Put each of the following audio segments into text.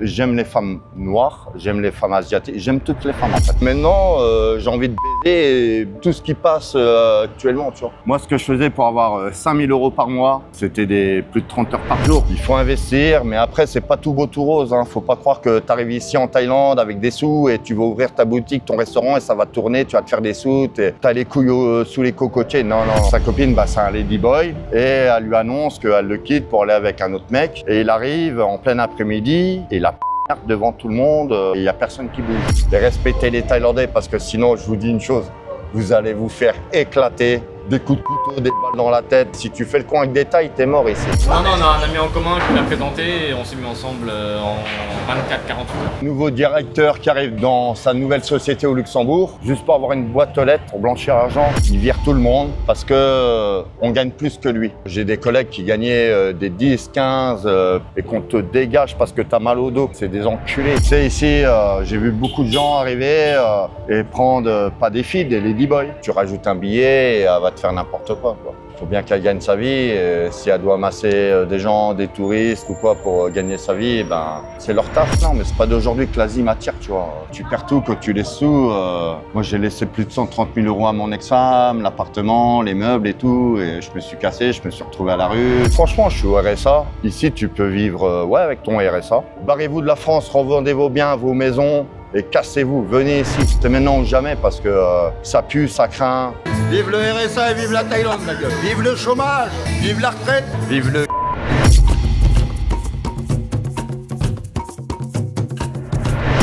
J'aime les femmes noires, j'aime les femmes asiatiques, j'aime toutes les femmes en fait. Maintenant, j'ai envie de baiser tout ce qui passe actuellement, tu vois. Moi, ce que je faisais pour avoir 5000 € par mois, c'était des plus de 30 heures par jour. Il faut investir, mais après, c'est pas tout beau, tout rose. Hein. Faut pas croire que tu arrives ici en Thaïlande avec des sous et tu vas ouvrir ta boutique, ton restaurant et ça va tourner, tu vas te faire des sous, t'as les couilles sous les cocotiers. Non, non. Sa copine, c'est un ladyboy et elle lui annonce qu'elle le quitte pour aller avec un autre mec. Et il arrive en plein après-midi et la devant tout le monde, il n'y a personne qui bouge. Et respectez les Thaïlandais parce que sinon, je vous dis une chose, vous allez vous faire éclater. Des coups de couteau, des balles dans la tête. Si tu fais le con avec des tailles, t'es mort ici. Non, on a un ami en commun qui l'a présenté et on s'est mis ensemble en 24-48 heures. Nouveau directeur qui arrive dans sa nouvelle société au Luxembourg, juste pour avoir une boîte aux lettres, pour blanchir l'argent. Il vire tout le monde parce que on gagne plus que lui. J'ai des collègues qui gagnaient des 10, 15 et qu'on te dégage parce que t'as mal au dos. C'est des enculés. Tu sais, ici, j'ai vu beaucoup de gens arriver et prendre pas des filles, des ladyboys. Tu rajoutes un billet et elle va te faire n'importe quoi. Faut bien qu'elle gagne sa vie. Et si elle doit masser des gens, des touristes ou quoi pour gagner sa vie, ben c'est leur taf. Non, mais c'est pas d'aujourd'hui que l'Asie m'attire, tu vois. Tu perds tout quand tu laisses sous. Moi, j'ai laissé plus de 130 000 € à mon ex-femme, l'appartement, les meubles et tout. Et je me suis cassé, je me suis retrouvé à la rue. Franchement, je suis au RSA. Ici, tu peux vivre avec ton RSA. Barrez-vous de la France, revendez vos biens, vos maisons. Et cassez-vous, venez ici. C'est maintenant ou jamais parce que ça pue, ça craint. Vive le RSA et vive la Thaïlande, la gueule. Vive le chômage, vive la retraite, vive le...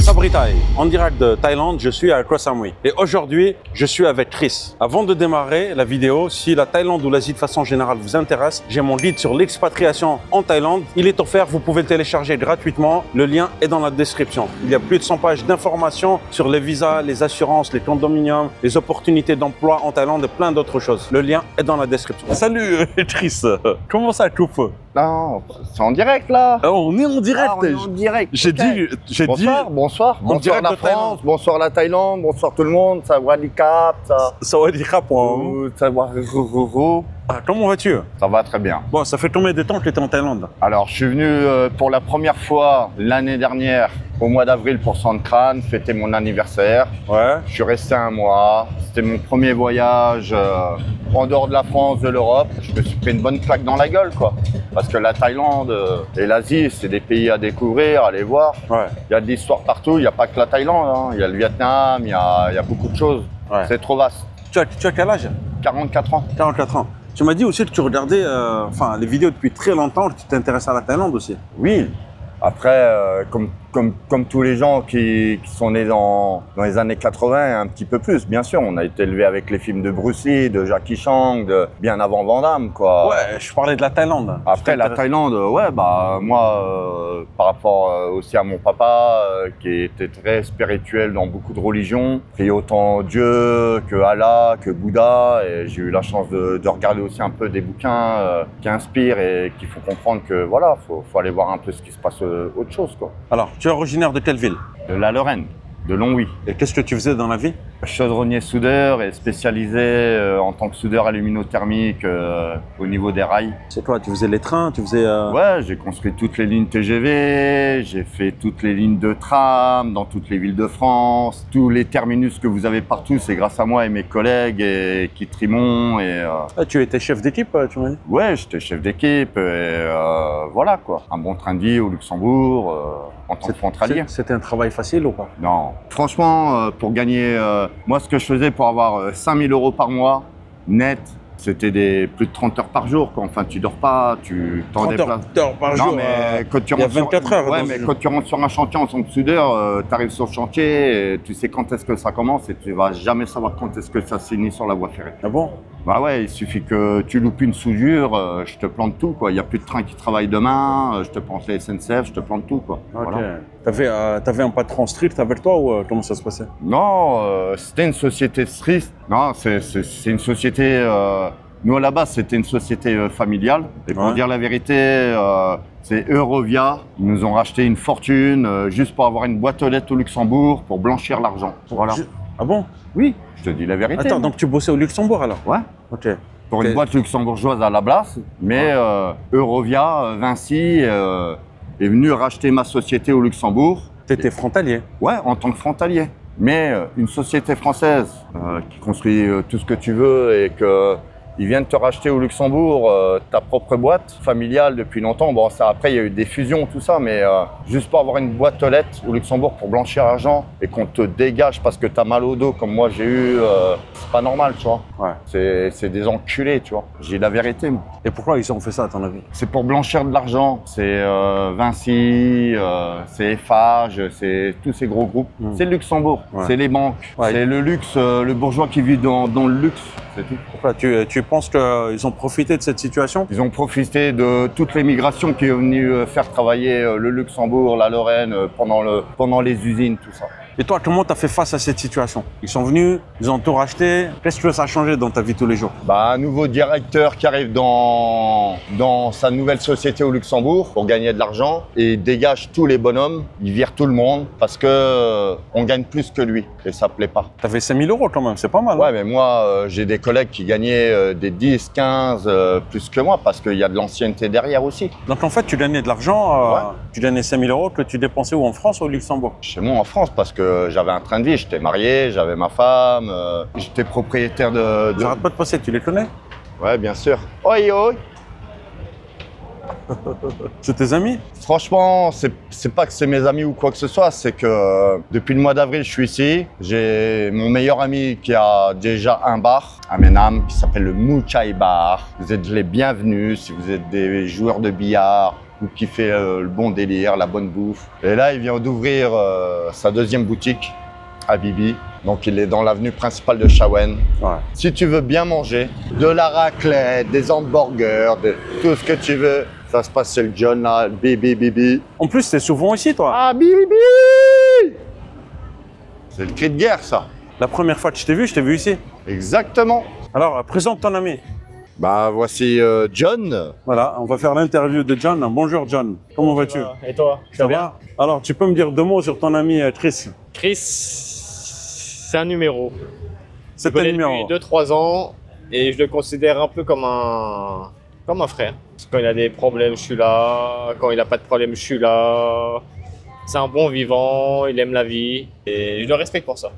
Sabri Thai, en direct de Thaïlande, je suis à Koh Samui. Et aujourd'hui, je suis avec Chris. Avant de démarrer la vidéo, si la Thaïlande ou l'Asie de façon générale vous intéresse, j'ai mon guide sur l'expatriation en Thaïlande. Il est offert, vous pouvez le télécharger gratuitement. Le lien est dans la description. Il y a plus de 100 pages d'informations sur les visas, les assurances, les condominiums, les opportunités d'emploi en Thaïlande et plein d'autres choses. Le lien est dans la description. Salut Chris, comment ça chauffe? Non, c'est en direct là. On est en direct. Ah, on est en direct. J'ai dit... Bonsoir. Bonsoir la France, bonsoir la Thaïlande, bonsoir tout le monde. Ça va l'ICAP, ça. Sawadee-krap. Ça va. Comment vas-tu? Ça va très bien. Bon, ça fait combien de temps que tu étais en Thaïlande? Alors, je suis venu pour la première fois l'année dernière, au mois d'avril, pour Songkran, fêter mon anniversaire. Ouais. Je suis resté un mois. C'était mon premier voyage en dehors de la France, de l'Europe. Je me suis pris une bonne claque dans la gueule, quoi. Parce que la Thaïlande et l'Asie, c'est des pays à découvrir, à aller voir. Ouais. Il y a de l'histoire partout. Il n'y a pas que la Thaïlande. Hein. Il y a le Vietnam, il y a beaucoup de choses. Ouais. C'est trop vaste. Tu as quel âge? 44 ans. 44 ans. Tu m'as dit aussi que tu regardais les vidéos depuis très longtemps, que tu t'intéressais à la Thaïlande aussi. Oui. Après, comme tous les gens qui sont nés dans les années 80, un petit peu plus, bien sûr. On a été élevé avec les films de Bruce Lee, de Jackie Chan, bien avant Van Damme, quoi. Ouais, je parlais de la Thaïlande. Après, la Thaïlande, ouais, moi, par rapport aussi à mon papa, qui était très spirituel dans beaucoup de religions, priait autant Dieu que Allah, que Bouddha, et j'ai eu la chance de regarder aussi un peu des bouquins qui inspirent et qui font comprendre que, voilà, faut aller voir un peu ce qui se passe autre chose, quoi. Alors, tu es originaire de quelle ville? De la Lorraine, de Longwy. Et qu'est-ce que tu faisais dans la vie? Chaudronnier soudeur et spécialisé en tant que soudeur aluminothermique au niveau des rails. C'est quoi? Tu faisais les trains? Tu faisais... Ouais, j'ai construit toutes les lignes TGV, j'ai fait toutes les lignes de tram dans toutes les villes de France. Tous les terminus que vous avez partout, c'est grâce à moi et mes collègues et Kit Rimon. tu étais chef d'équipe, tu m'as dit? Ouais, j'étais chef d'équipe et voilà quoi. Un bon train de vie au Luxembourg en tant que frontalier. C'était un travail facile ou pas? Non. Franchement, pour gagner... moi, ce que je faisais pour avoir 5000 € par mois, net, c'était des plus de 30 heures par jour. Quoi. Enfin, tu dors pas, tu t'en déplaces. 30 heures par jour, mais quand tu il y a rentres 24 heures. Ouais, mais quand tu rentres sur un chantier en tant que soudeur, tu arrives sur le chantier, et tu sais quand est-ce que ça commence et tu vas jamais savoir quand est-ce que ça se finit sur la voie ferrée. Ah bon? Bah ouais, il suffit que tu loupes une soudure, je te plante tout, quoi. Il n'y a plus de train qui travaille demain, je te plante les SNCF, je te plante tout, quoi. Ok. Voilà. T'avais un patron strict avec toi ou comment ça se passait? Non, c'était une société stricte. Non, c'est une société... nous, à la base, c'était une société familiale. Et pour dire la vérité, c'est Eurovia. Ils nous ont racheté une fortune juste pour avoir une boîte aux lettres au Luxembourg pour blanchir l'argent. Voilà. Ah bon? Oui, je te dis la vérité. Attends, donc tu bossais au Luxembourg alors? Ouais. Ok. Pour une boîte luxembourgeoise à la place, mais Eurovia, Vinci, est venu racheter ma société au Luxembourg. Tu étais frontalier. Ouais, en tant que frontalier. Mais une société française qui construit tout ce que tu veux et qu'ils viennent te racheter au Luxembourg ta propre boîte familiale depuis longtemps. Bon, ça, après, il y a eu des fusions, tout ça, mais juste pour avoir une boîte aux lettres au Luxembourg pour blanchir l'argent et qu'on te dégage parce que tu as mal au dos comme moi j'ai eu, c'est pas normal, tu vois. Ouais. C'est des enculés, tu vois. J'ai la vérité, moi. Et pourquoi ils ont fait ça, à ton avis? C'est pour blanchir de l'argent. C'est Vinci, c'est Eiffage, c'est tous ces gros groupes. C'est le Luxembourg, c'est les banques, c'est le luxe, le bourgeois qui vit dans le luxe. C'est tout. Pourquoi tu penses qu'ils ont profité de cette situation? Ils ont profité de toute l'immigration qui est venue faire travailler le Luxembourg, la Lorraine pendant les usines, tout ça. Et toi, comment tu as fait face à cette situation? Ils sont venus, ils ont tout racheté. Qu'est-ce que ça a changé dans ta vie tous les jours? Un nouveau directeur qui arrive dans sa nouvelle société au Luxembourg pour gagner de l'argent et il dégage tous les bonhommes, il vire tout le monde parce que on gagne plus que lui et ça plaît pas. Tu avais 5 000 € quand même, c'est pas mal. Ouais, hein? mais moi, j'ai des collègues qui gagnaient des 10, 15, plus que moi parce qu'il y a de l'ancienneté derrière aussi. Donc en fait, tu gagnais de l'argent, tu gagnais 5 000 € que tu dépensais où, en France ou au Luxembourg? Chez moi en France parce que j'avais un train de vie, j'étais marié, j'avais ma femme, j'étais propriétaire de... J'arrête pas de passer, tu les connais? Ouais, bien sûr. Oi, oi. C'est tes amis? Franchement, c'est pas que c'est mes amis ou quoi que ce soit, c'est que depuis le mois d'avril, je suis ici. J'ai mon meilleur ami qui a déjà un bar à Menam qui s'appelle le Muchai Bar. Vous êtes les bienvenus si vous êtes des joueurs de billard ou qui fait le bon délire, la bonne bouffe. Et là, il vient d'ouvrir sa deuxième boutique à Bibi. Donc, il est dans l'avenue principale de Chawen. Ouais. Si tu veux bien manger, de la raclette, des hamburgers, de tout ce que tu veux, ça se passe chez le John, là, Bibi. En plus, t'es souvent ici, toi. Ah, Bibi! C'est le cri de guerre, ça. La première fois que je t'ai vu ici. Exactement. Alors, présente ton ami. Voici John. Voilà, on va faire l'interview de John. Bonjour, John. Comment vas-tu? Et toi? Ça va? Alors, tu peux me dire 2 mots sur ton ami Chris? Chris, c'est un numéro. C'est Je un connais numéro. depuis 2-3 ans et je le considère un peu comme un frère. Quand il a des problèmes, je suis là. Quand il n'a pas de problème, je suis là. C'est un bon vivant, il aime la vie et je le respecte pour ça.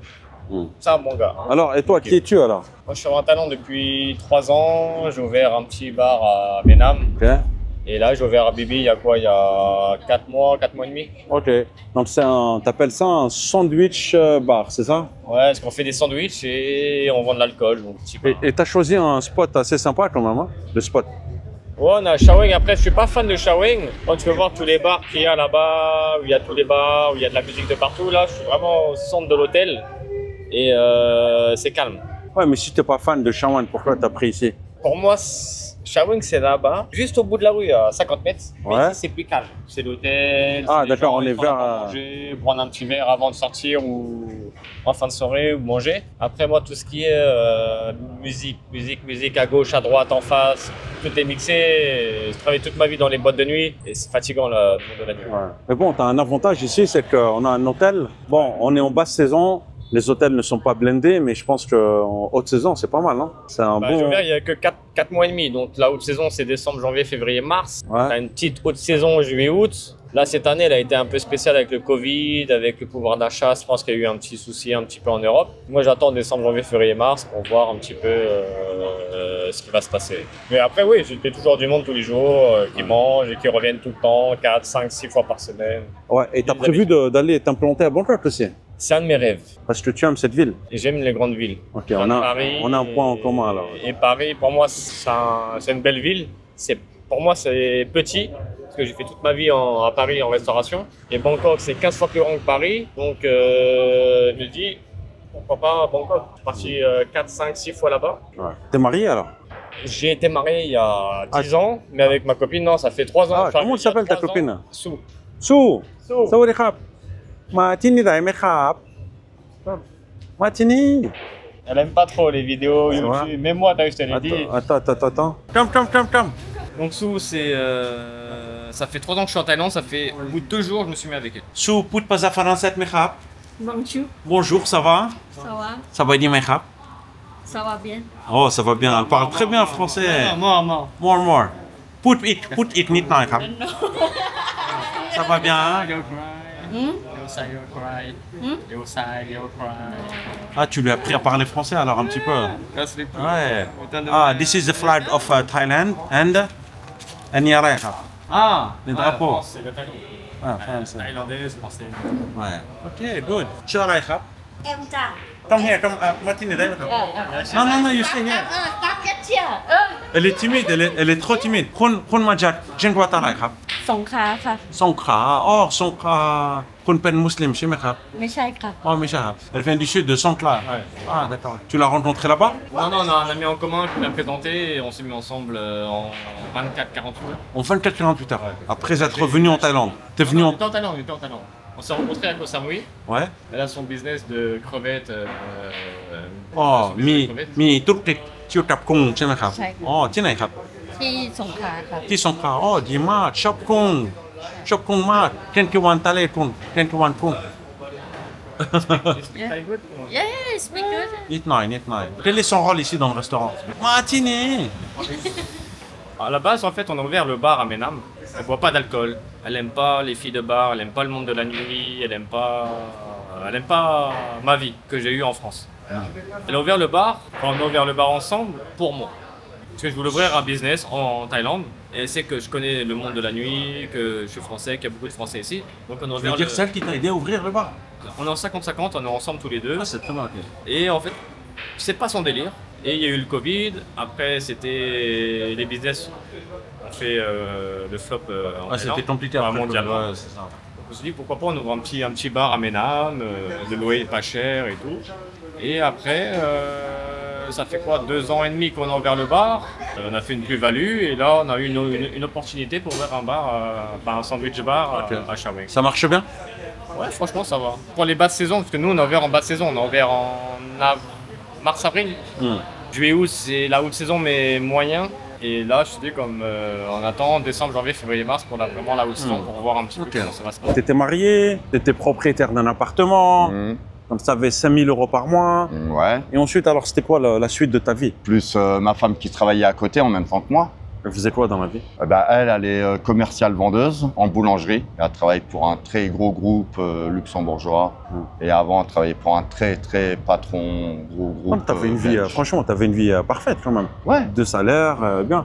C'est un bon gars. Alors, et toi, qui es-tu alors? Moi, je suis en talent depuis 3 ans. J'ai ouvert un petit bar à Menam. Ok. Et là, j'ai ouvert à Bibi il y a quoi? Il y a 4 mois et demi. Ok. Donc, t'appelles ça un sandwich bar, c'est ça? Ouais, parce qu'on fait des sandwichs et on vend de l'alcool. Et t'as choisi un spot assez sympa quand même, hein? Le spot. Ouais, on a Shawing. Après, je suis pas fan de Shawing. Quand tu peux voir tous les bars qu'il y a là-bas, où il y a tous les bars, où il y a de la musique de partout, là, je suis vraiment au centre de l'hôtel. Et c'est calme. Ouais, mais si t'es pas fan de Chawan, pourquoi t'as pris ici? Pour moi, Shawing, c'est là-bas, juste au bout de la rue, à 50 mètres. Mais Ouais. ici, c'est plus calme. C'est l'hôtel. Ah, c'est d'accord, gens, on ils est prennent vers, à manger, prendre un petit verre avant de sortir ou en fin de soirée ou manger. Après, moi, tout ce qui est musique à gauche, à droite, en face, tout est mixé. Je travaille toute ma vie dans les boîtes de nuit et c'est fatigant le monde de la nuit. Ouais. Mais bon, t'as un avantage ici, c'est qu'on a un hôtel. Bon, on est en basse saison. Les hôtels ne sont pas blindés, mais je pense qu'en haute saison, c'est pas mal, hein? C'est un J'ai bon... ouvert il n'y a que 4 mois et demi, donc la haute saison c'est décembre, janvier, février, mars. Ouais. T'as une petite haute saison juillet, août. Là cette année elle a été un peu spéciale avec le Covid, avec le pouvoir d'achat, je pense qu'il y a eu un petit souci un petit peu en Europe. Moi j'attends décembre, janvier, février, mars pour voir un petit peu ce qui va se passer. Mais après oui, j'ai toujours du monde tous les jours qui mangent et qui reviennent tout le temps, 4, 5, 6 fois par semaine. Ouais, et t'as prévu d'aller t'implanter à Bangkok aussi? C'est un de mes rêves. Parce que tu aimes cette ville. Et j'aime les grandes villes. Ok, J'aime Paris on a un point en commun alors. Et Paris, pour moi, c'est une belle ville. Pour moi, c'est petit, parce que j'ai fait toute ma vie à Paris en restauration. Et Bangkok, c'est 15 fois plus grand que Paris. Donc, je me dis, pourquoi pas Bangkok? Je suis parti 4, 5, 6 fois là-bas. Ouais. T'es marié alors? J'ai été marié il y a 10 ans, mais avec ma copine, non, ça fait 3 ans. Ah, comment s'appelle ta copine? Sou. Sou. Sou. สวัสดีครับ มาที่นี่ได้ไหมครับ มาที่นี่ Elle aime pas trop les vidéos YouTube, même moi, je te l'ai dit. Attends. Come. Donc Sou, ça fait 3 ans que je suis en Thaïlande, ça fait au bout de 2 jours, je me suis mis avec elle. สู้พูดภาษาฝรั่งเศสไหมครับ Bonjour, Bonjour, ça va? ça va? สบายดีไหมครับ Ça va bien? Oh, ça va bien. Elle parle très bien français. Moi. More.พูดอีกนิดหน่อยครับ Ça va bien, hein? Ah, tu lui as appris à parler français alors un petit peu. Ouais. Ah, this is the flag of Thailand and Yareka. Ah, les drapeaux. Ah, français. français. Ouais. Ok, good.ชื่ออะไรครับ Em chào. ต้องเฮียต้องมาที่นี่ได้ไหมครับ Non, you stay here. Các kết chia. Elle est timide, elle est trop timide. คนมาจากจังหวัดอะไรครับ สงขลาค่ะ สงขลาอ๋อสงขลาคุณเป็นมุสลิมใช่ไหมครับ ไม่ใช่ค่ะ อ๋อไม่ใช่ครับ Elle vient du sud de Songkhla. Ouais. Ah, d'accord. Tu l'as rencontrée là-bas? Non, on a un ami en commun qui l'a présenté et on s'est mis ensemble en 24-48 heures. En 24-48 heures. Après être venu en Thaïlande. T'es venu On en... était en Thaïlande, on était en Thaïlande. On s'est rencontrés à Koh Samui. Ouais. Elle a son business de crevettes. อ๋อ son business มี de crevettes. มีธุรกิจเกี่ยวกับกุ้งใช่ไหมครับ ใช่ค่ะ อ๋อ ที่ไหนครับ ที่สงขลาค่ะ ที่สงขลาอ๋อ ดีมากชอบกุ้งมากเทนกิวันทะเลกุ้งเทนกิวันกุ้ง Très good. Yeah, speak good. นิดหน่อย Quel est son rôle ici dans le restaurant? Matinée. À la base, en fait, on a ouvert le bar à Ménam. Elle boit pas d'alcool. Elle aime pas les filles de bar. Elle aime pas le monde de la nuit. Elle aime pas ma vie que j'ai eue en France. Elle a ouvert le bar. Enfin, on a ouvert le bar ensemble pour moi. Parce que je voulais ouvrir un business en Thaïlande. Et elle sait que je connais le monde de la nuit, que je suis français, qu'il y a beaucoup de Français ici. Donc on a Tu veux ouvert dire celle qui t'a aidé à ouvrir le bar? on est en 50-50, on est ensemble tous les deux. Ah, c'est très bien. Ok. Et en fait, c'est pas son délire. Et il y a eu le Covid. Après, c'était les business ont fait le flop en Ah, Thaïlande, c'était compliqué enfin, après. mondialement. Ouais, c'est ça. Je me suis dit pourquoi pas on ouvre un petit bar à Ménam, le loyer est pas cher et tout. Et après, ça fait quoi 2 ans et demi qu'on a ouvert le bar. On a fait une plus-value et là on a eu une opportunité pour ouvrir un bar, un sandwich bar Ok. à Chaweng. Ça marche bien? Ouais, franchement ça va. Pour les basses saisons, parce que nous on a ouvert en basse saison, on a ouvert en mars-avril. Juillet-août c'est la haute saison mais moyen. Et là, je dis comme on attend décembre, janvier, février, mars pour vraiment la haute saison pour voir un petit peu comment ça va se passer. T'étais marié, t'étais propriétaire d'un appartement, comme ça avait 5 000 € par mois. Ouais. Et ensuite, alors c'était quoi la suite de ta vie? Plus ma femme qui travaillait à côté en même temps que moi. Elle faisait quoi dans la vie? Elle est commerciale vendeuse en boulangerie. Elle travaille pour un très gros groupe luxembourgeois. Et avant, elle travaillait pour un très patron gros groupe. T'avais une vie, franchement, t'avais une vie parfaite quand même. Ouais. De salaire, bien.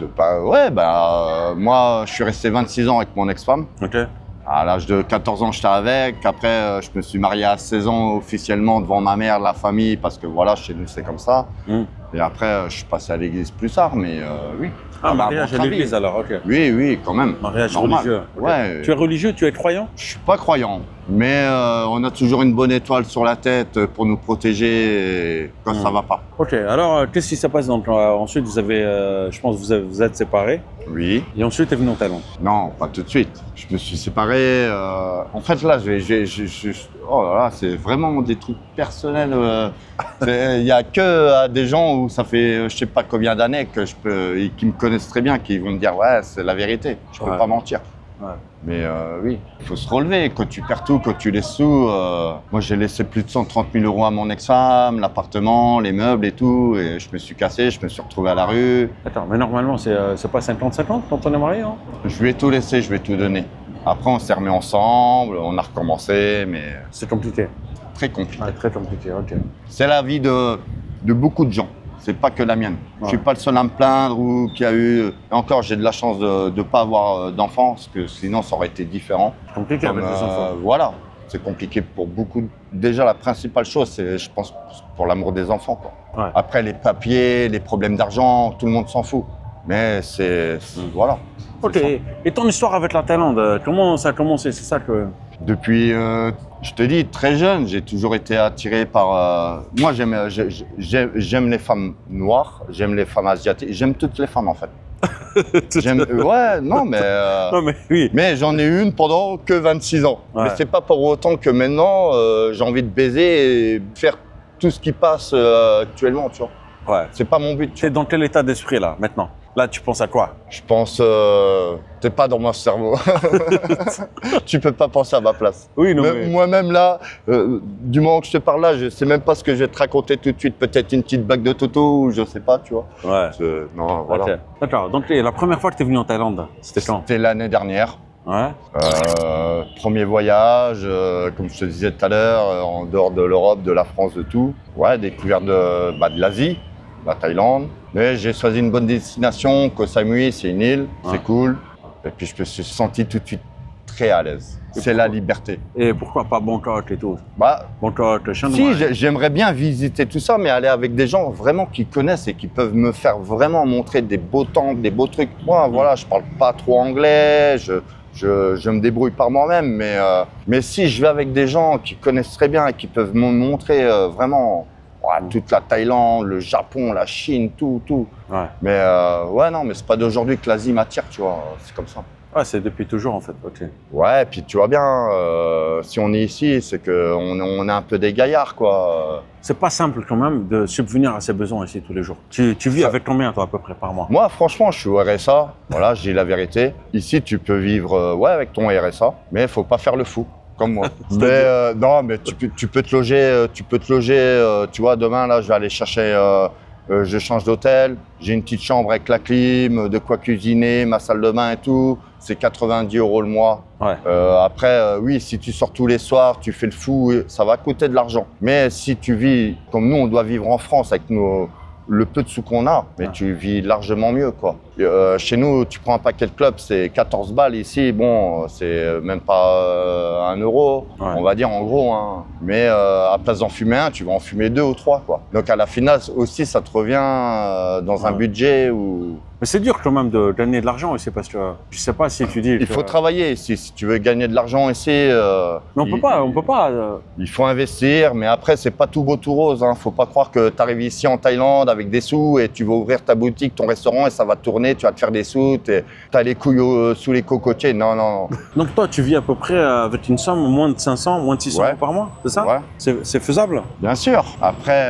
Moi, je suis resté 26 ans avec mon ex-femme. Ok. À l'âge de 14 ans, j'étais avec. Après, je me suis marié à 16 ans officiellement devant ma mère, la famille, parce que voilà, chez nous, c'est comme ça. Et après, je suis passé à l'église plus tard, mais oui. Ah, mariage à l'église alors, ok. Oui, quand même. Mariage normal. religieux. Okay. Ouais. Tu es religieux, tu es croyant? Je suis pas croyant, mais on a toujours une bonne étoile sur la tête pour nous protéger quand ça va pas. Ok, alors qu'est-ce qui se passe donc ensuite vous avez, je pense que vous êtes séparés. Oui. Et ensuite, tu es venu en Thaïlande? Non, pas tout de suite. Je me suis séparé. En fait, là, oh là là, c'est vraiment des trucs personnels. Il n'y a que des gens où ça fait je sais pas combien d'années que et qui me connaissent très bien, qui vont me dire ouais, c'est la vérité. Je peux pas mentir. Ouais. Mais oui, il faut se relever. Quand tu perds tout, quand tu laisses tout. Moi, j'ai laissé plus de 130 000 € à mon ex-femme, l'appartement, les meubles et tout. Et je me suis cassé, je me suis retrouvé à la rue. Attends, mais normalement, c'est pas 50-50 quand on est marié, hein? Je lui ai tout laissé, je lui ai tout donné. Après, on s'est remis ensemble, on a recommencé, mais C'est compliqué. très compliqué. Ouais, très compliqué, ok. C'est la vie de beaucoup de gens. C'est pas que la mienne. Je suis pas le seul à me plaindre ou qui a eu. Et encore, j'ai de la chance de ne pas avoir d'enfants, parce que sinon, ça aurait été différent. C'est compliqué avec les enfants. Voilà, c'est compliqué pour beaucoup. Déjà, la principale chose, c'est, je pense, pour l'amour des enfants, quoi. Ouais. Après, les papiers, les problèmes d'argent, tout le monde s'en fout. Mais voilà. Ok. C'est ça. Et ton histoire avec la Thaïlande, comment ça a commencé? C'est ça que. Depuis, je te dis, très jeune, j'ai toujours été attiré par... Moi, j'aime les femmes noires, j'aime les femmes asiatiques, j'aime toutes les femmes, en fait. Ouais, non, mais... Non, mais oui. Mais j'en ai eu une pendant que 26 ans. Ouais. Mais c'est pas pour autant que maintenant, j'ai envie de baiser et faire tout ce qui passe actuellement, tu vois. Ouais. C'est pas mon but. Tu es dans quel état d'esprit là, maintenant? Là, tu penses à quoi? Je pense, t'es pas dans mon cerveau. Tu peux pas penser à ma place. Oui, non, mais... Moi-même là, du moment que je te parle là, je sais même pas ce que je vais te raconter tout de suite. Peut-être une petite bague de Toto ou je sais pas, tu vois. Ouais. Non, voilà. Ok. D'accord. Donc, la première fois que tu es venu en Thaïlande, c'était quand? C'était l'année dernière. Ouais. Premier voyage, comme je te disais tout à l'heure, en dehors de l'Europe, de la France, de tout. Ouais, découverte de l'Asie, la Thaïlande. Mais j'ai choisi une bonne destination. Koh Samui, c'est une île, c'est cool. Et puis je me suis senti tout de suite très à l'aise. C'est la liberté. Et pourquoi pas Bangkok et tout? Bangkok, Chiang Mai. Si, j'aimerais bien visiter tout ça, mais aller avec des gens vraiment qui connaissent et qui peuvent me faire vraiment montrer des beaux temples, des beaux trucs. Moi, voilà, je parle pas trop anglais, je me débrouille par moi-même, mais si je vais avec des gens qui connaissent très bien et qui peuvent me montrer vraiment toute la Thaïlande, le Japon, la Chine, tout. Ouais. Mais non, mais c'est pas d'aujourd'hui que l'Asie m'attire, tu vois, c'est comme ça. Ouais, c'est depuis toujours en fait, ok. Ouais, et puis tu vois bien, si on est ici, c'est qu'on est un peu des gaillards, quoi. C'est pas simple quand même de subvenir à ses besoins ici tous les jours. Tu vis avec combien toi à peu près par mois? Moi, franchement, je suis au RSA, voilà, je dis la vérité. Ici, tu peux vivre avec ton RSA, mais il faut pas faire le fou, comme moi. Mais non, mais tu peux te loger, tu vois, demain, là, je vais aller chercher... je change d'hôtel, j'ai une petite chambre avec la clim, de quoi cuisiner, ma salle de bain et tout. C'est 90 € le mois. Ouais. Après, oui, si tu sors tous les soirs, tu fais le fou, ça va coûter de l'argent. Mais si tu vis comme nous, on doit vivre en France avec le peu de sous qu'on a, mais tu vis largement mieux, quoi. Chez nous, tu prends un paquet de clubs, c'est 14 balles. Ici, bon, c'est même pas 1 €, on va dire en gros. Hein. Mais à place d'en fumer un, tu vas en fumer 2 ou 3, quoi. Donc à la finale aussi, ça te revient dans un budget où... Mais c'est dur quand même de gagner de l'argent ici parce que je sais pas si tu dis. Il faut travailler ici. Si tu veux gagner de l'argent ici. Mais on peut pas. Il faut investir, mais après c'est pas tout beau tout rose. Hein. Faut pas croire que tu arrives ici en Thaïlande avec des sous et tu vas ouvrir ta boutique, ton restaurant et ça va tourner. Tu vas te faire des sous. T'as les couilles sous les cocotiers. Non. Donc toi, tu vis à peu près avec une somme moins de 500, moins de 600 € par mois, c'est ça? Ouais. C'est faisable? Bien sûr. Après,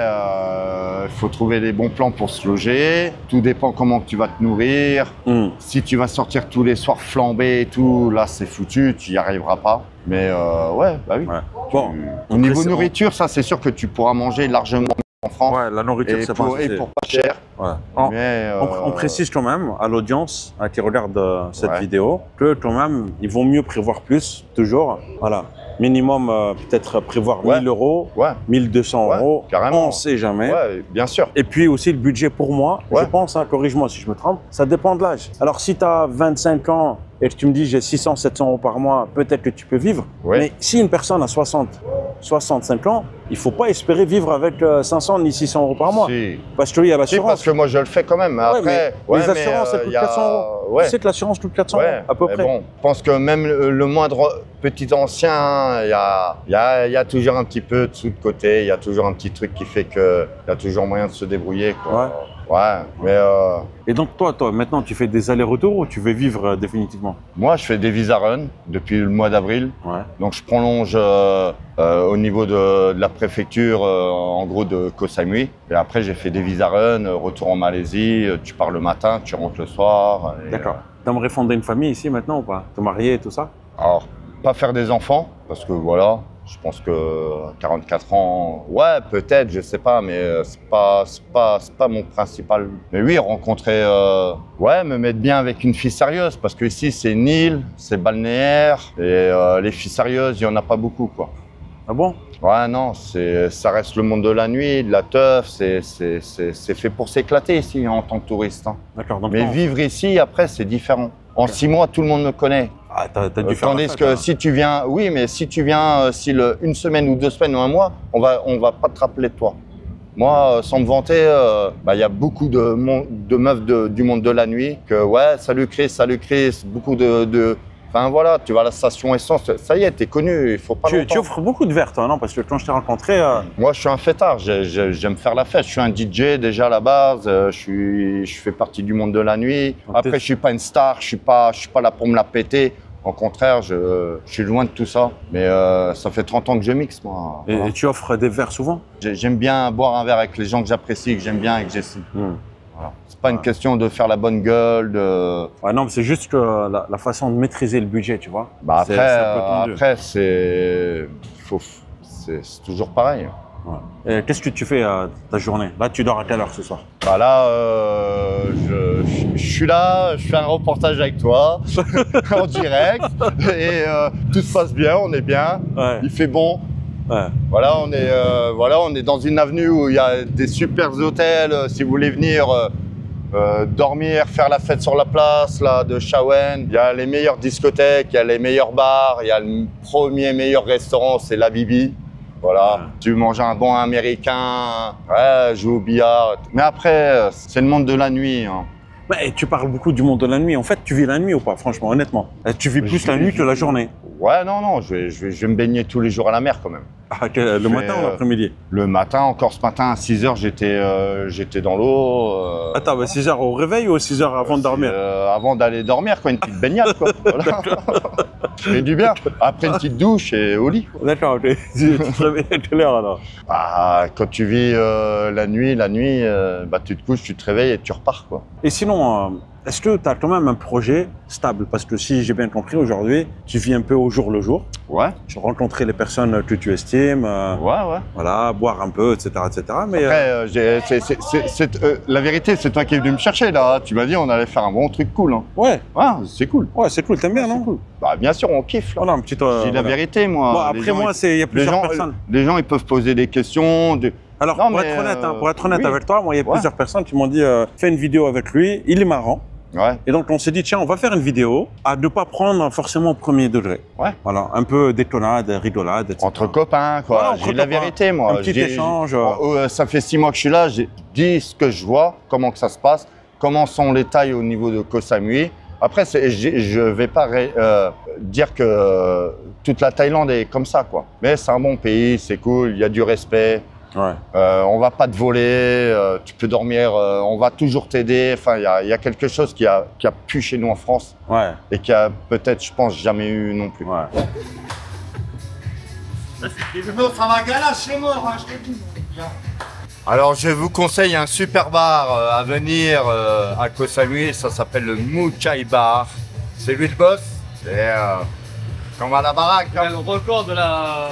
il faut trouver les bons plans pour se loger. Tout dépend comment tu vas te nourrir. Si tu vas sortir tous les soirs flambé et tout, là c'est foutu, tu n'y arriveras pas. Mais oui. Ouais. Bon, au niveau nourriture, ça c'est sûr que tu pourras manger largement en France. Ouais, la nourriture c'est pas et pour pas cher. Ouais. On précise quand même à l'audience qui regarde cette vidéo que quand même il vaut mieux prévoir plus, toujours. Voilà. Minimum peut-être prévoir 1 000 €, 1 200 €, carrément. On ne sait jamais. Ouais, bien sûr. Et puis aussi le budget pour moi, je pense, corrige-moi si je me trompe, ça dépend de l'âge. Alors si tu as 25 ans et que tu me dis j'ai 600, 700 € par mois, peut-être que tu peux vivre. Mais si une personne a 65 ans, il ne faut pas espérer vivre avec 500 ni 600 € par mois. Si. Parce qu'il y a l'assurance. Si, parce que moi je le fais quand même. Après, les assurances, elles coûtent 400 €. Tu sais que l'assurance coûte 400 € à peu près. Bon, je pense que même le moindre petit ancien, il y a toujours un petit peu de sous de côté, il y a toujours un petit truc qui fait qu'il y a toujours moyen de se débrouiller, quoi. Ouais, mais... Et donc toi, maintenant, tu fais des allers-retours ou tu veux vivre définitivement? Moi, je fais des visa run depuis le mois d'avril. Ouais. Donc, je prolonge au niveau de la préfecture, en gros, de Koh Samui. Et après, j'ai fait des visa run, retour en Malaisie. Tu pars le matin, tu rentres le soir. D'accord. T'aimerais fonder une famille ici maintenant ou pas? Te marier et tout ça? Alors, pas faire des enfants, parce que voilà... Je pense que 44 ans, ouais, peut-être, je sais pas, mais c'est pas mon principal. Mais oui, rencontrer, me mettre bien avec une fille sérieuse, parce que ici c'est une île, c'est balnéaire, et les filles sérieuses, il y en a pas beaucoup, quoi. Ah bon? Ouais, non, ça reste le monde de la nuit, de la teuf, c'est fait pour s'éclater ici en tant que touriste. Hein. D'accord. Mais vivre ici, après, c'est différent. En 6 mois, tout le monde me connaît. Ah, t'as dû faire tandis que si tu viens, oui, mais si tu viens, une semaine ou 2 semaines ou 1 mois, on va pas te rappeler de toi. Moi, sans me vanter, y a beaucoup de meufs du monde de la nuit que, ouais, salut Chris, beaucoup de enfin voilà, tu vas à la station essence, ça y est, t'es connu, il faut pas longtemps. Tu offres beaucoup de verres, toi, non? Parce que quand je t'ai rencontré... Moi, je suis un fêtard, j'aime faire la fête. Je suis un DJ déjà à la base, je fais partie du monde de la nuit. Après, je suis pas une star, je suis pas là pour me la péter. Au contraire, je suis loin de tout ça. Mais ça fait 30 ans que je mixe, moi. Et, voilà. Et tu offres des verres souvent? J'aime bien boire un verre avec les gens que j'apprécie, que j'aime bien et que j'estime. Voilà. C'est pas une question de faire la bonne gueule, Ouais, non, c'est juste que la façon de maîtriser le budget, tu vois. Après, c'est toujours pareil. Ouais. Et qu'est-ce que tu fais ta journée? Là, tu dors à quelle heure ce soir? Bah là, je suis là, je fais un reportage avec toi, en direct, et tout se passe bien, on est bien, Ouais. il fait bon. Ouais. Voilà, on est dans une avenue où il y a des super hôtels, si vous voulez venir dormir, faire la fête sur la place là, de Shawen. Il y a les meilleures discothèques, il y a les meilleurs bars, il y a le premier meilleur restaurant, c'est la Bibi. Voilà, Ouais. tu manges un bon américain, ouais, joue au billard. Mais après, c'est le monde de la nuit. Hein. Ouais, tu parles beaucoup du monde de la nuit. En fait, tu vis la nuit ou pas, franchement, honnêtement? Tu vis plus la nuit que la journée? Ouais, non, je vais me baigner tous les jours à la mer quand même. Ah, le matin ou l'après-midi? Le matin, encore ce matin à 6 h, j'étais dans l'eau. Attends, bah 6 heures au réveil ou 6 heures avant de dormir? Avant d'aller dormir, quoi, une petite baignade, quoi. Voilà. Ça fait du bien. Après une petite douche et au lit. D'accord, ok. Tu te réveilles à quelle heure alors? Ah, quand tu vis la nuit, bah, tu te couches, tu te réveilles et tu repars, quoi. Et sinon, est-ce que tu as quand même un projet stable? Parce que si j'ai bien compris, aujourd'hui, tu vis un peu au jour le jour. Ouais, Tu rencontrer les personnes que tu estimes, ouais. voilà, boire un peu, etc. etc. Mais Après, la vérité, c'est toi qui es venu me chercher, là. Tu m'as dit on allait faire un bon truc cool. Hein. ouais, C'est cool. c'est cool, t'aimes bien, non? Cool. Bah, bien sûr, on kiffe, là. Voilà, un petit. Je dis la Voilà. vérité, moi. Bon, Les après, gens, moi, il y a plusieurs personnes. Les gens, ils peuvent poser des questions. Alors, Non, pour mais, être honnête, pour être honnête oui. avec toi, moi, il y a Ouais. plusieurs personnes qui m'ont dit fais une vidéo avec lui, il est marrant. Ouais. Et donc, on s'est dit, tiens, on va faire une vidéo à ne pas prendre forcément au premier degré. Ouais. Voilà, un peu détonnade, rigolade, etc. Entre copains, quoi. Voilà, entre J'ai la copains. vérité, moi. Un petit échange. Ça fait 6 mois que je suis là. J'ai dit ce que je vois, comment que ça se passe, comment sont les tailles au niveau de Koh Samui. Après, je vais pas dire que toute la Thaïlande est comme ça, quoi. Mais c'est un bon pays, c'est cool, il y a du respect. Ouais. On va pas te voler, tu peux dormir, on va toujours t'aider. Enfin, il y a quelque chose qui a pu chez nous en France Ouais. et qui a peut-être, je pense, jamais eu non plus. Ouais. Ça va galacher mort, hein, je te dis. Alors, je vous conseille un super bar à venir à Koh Samui. Ça s'appelle le Moo Chai Bar. C'est lui le boss. C'est comme à la baraque. Le record de la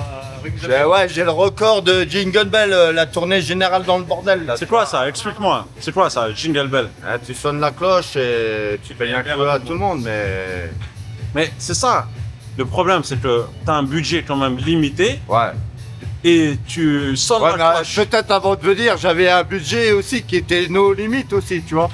J'ai le record de Jingle Bell, la tournée générale dans le bordel. Là. C'est quoi ça? Explique-moi. C'est quoi ça, Jingle Bell? Ah, tu sonnes la cloche et tu payes un coup à tout le monde, mais... Mais c'est ça. Le problème, c'est que tu as un budget quand même limité Ouais. et tu sonnes Ouais, la mais cloche. peut-être avant de venir, j'avais un budget aussi qui était nos limites aussi, tu vois.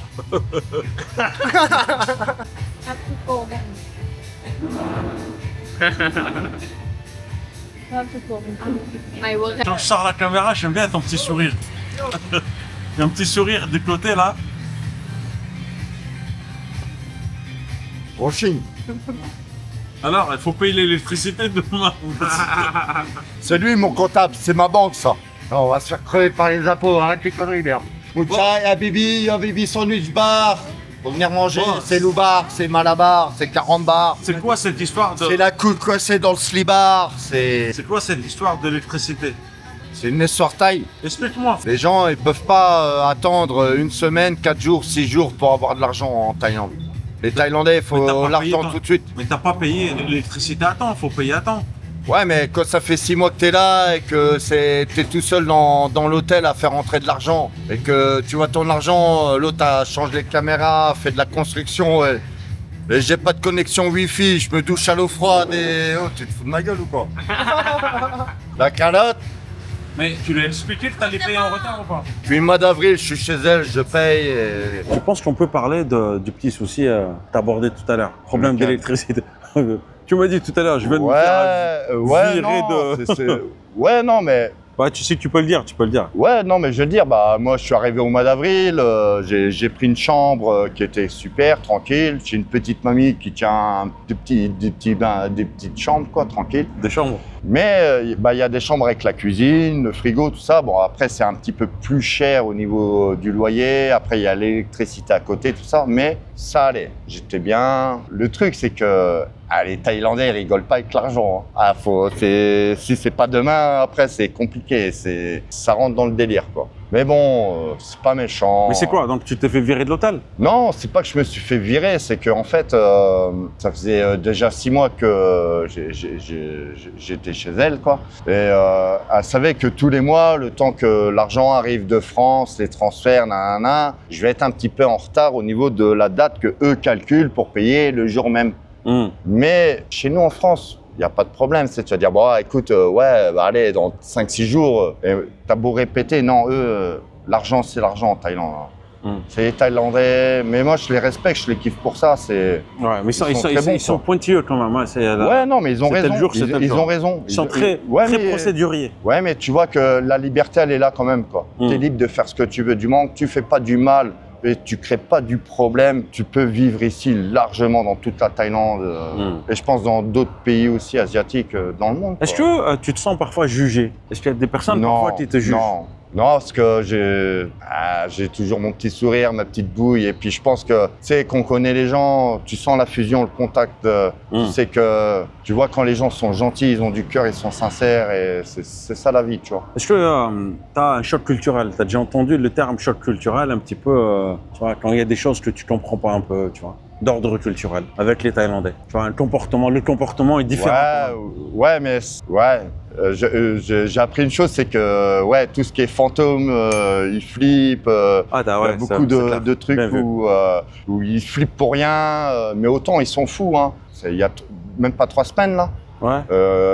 Quand je sors la caméra, j'aime bien ton petit sourire. Il y a un petit sourire du côté là. Washing. Alors, il faut payer l'électricité demain. C'est lui mon comptable, c'est ma banque ça. Non, on va se faire crever par les impôts, arrête les conneries, merde. Mouchai, Habibi Sandwich Bar. Faut venir manger, Bon. c'est Loubar, c'est Malabar, c'est 40 bars. C'est quoi cette histoire de... C'est la coupe coincée dans le slibar, c'est C'est quoi cette histoire d'électricité? une histoire taille. Explique-moi. Les gens, ils peuvent pas attendre une semaine, 4 jours, 6 jours pour avoir de l'argent en Thaïlande. Les Thaïlandais, il Mais t'as faut pas l'argent payé, tout de suite. Mais t'as pas payé l'électricité à temps, faut payer à temps. Ouais, mais quand ça fait 6 mois que t'es là et que t'es tout seul dans l'hôtel à faire entrer de l'argent et que tu vois ton argent, l'autre change les caméras, fait de la construction, ouais. Et j'ai pas de connexion Wi-Fi, je me douche à l'eau froide et... Oh, tu te fous de ma gueule ou quoi? La calotte. Mais tu lui as expliqué que t'allais payer en retard ou pas? Puis le mois d'avril, je suis chez elle, je paye et... Je pense qu'on peut parler du petit souci que t'as abordé tout à l'heure. Problème Lequel? d'électricité. Tu m'as dit tout à l'heure, je vais me faire ouais, virer non, de... ouais, non, mais... Ouais, tu sais que tu peux le dire, tu peux le dire. Ouais, non, mais je veux dire, bah, moi, je suis arrivé au mois d'avril, j'ai pris une chambre qui était super, tranquille. J'ai une petite mamie qui tient des petites chambres, quoi, tranquille. Des chambres. Mais bah, il y a des chambres avec la cuisine, le frigo, tout ça. Bon, après, c'est un petit peu plus cher au niveau du loyer. Après, il y a l'électricité à côté, tout ça. Mais ça allait. J'étais bien. Le truc, c'est que les Thaïlandais, ils rigolent pas avec l'argent. Hein. Ah, si c'est pas demain, après, c'est compliqué. Ça rentre dans le délire, quoi. Mais bon, c'est pas méchant. Mais c'est quoi? Donc tu t'es fait virer de l'hôtel? Non, c'est pas que je me suis fait virer, c'est que en fait, ça faisait déjà 6 mois que j'étais chez elle, quoi. Et elle savait que tous les mois, le temps que l'argent arrive de France, les transferts, nanana, je vais être un petit peu en retard au niveau de la date que eux calculent pour payer le jour même. Mais chez nous en France, il n'y a pas de problème. Tu vas dire, bon, écoute, ouais, bah, allez, dans 5-6 jours, t'as beau répéter, non, eux, l'argent, c'est l'argent en Thaïlande. C'est les Thaïlandais, mais moi, je les respecte, je les kiffe pour ça. Ouais, mais ils sont pointilleux quand même. Hein. Ouais, non, mais ils ont raison. Ils ont raison. Ils sont très procéduriers. Ouais, mais tu vois que la liberté, elle est là quand même, quoi. Tu es libre de faire ce que tu veux. Du moment que tu fais pas du mal, et tu crées pas du problème, tu peux vivre ici largement dans toute la Thaïlande et je pense dans d'autres pays aussi asiatiques dans le monde. Est-ce que tu te sens parfois jugé? Est-ce qu'il y a des personnes parfois qui te jugent? Non, parce que j'ai toujours mon petit sourire, ma petite bouille. Et puis je pense que, tu sais, qu'on connaît les gens, tu sens la fusion, le contact. Tu sais que, tu vois, quand les gens sont gentils, ils ont du cœur, ils sont sincères. Et c'est ça la vie, tu vois. Est-ce que tu as un choc culturel? Tu as déjà entendu le terme choc culturel un petit peu, tu vois, quand il y a des choses que tu comprends pas un peu, tu vois, d'ordre culturel, avec les Thaïlandais. Tu vois, le comportement est différent. Ouais, mais j'ai appris une chose, c'est que ouais, tout ce qui est fantôme, ils flippent. Beaucoup de trucs où ils flippent pour rien, mais autant ils sont fous. Hein. Il y a même pas 3 semaines là.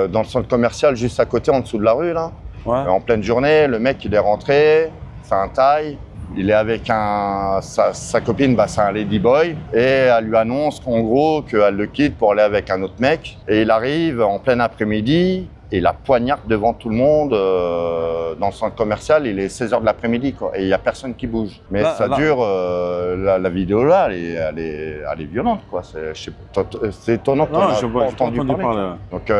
Dans le centre commercial, juste à côté, en dessous de la rue là. En pleine journée, le mec il est rentré, c'est un Thaï. Il est avec sa copine, bah, c'est un ladyboy, et elle lui annonce qu'en gros qu'elle le quitte pour aller avec un autre mec. Et il arrive en plein après-midi et il la poignarde devant tout le monde dans le centre commercial. Il est 16h de l'après-midi, quoi, et il n'y a personne qui bouge. Mais dure, la vidéo là, elle est violente, quoi. C'est étonnant qu'on n'ait pas entendu parler. Donc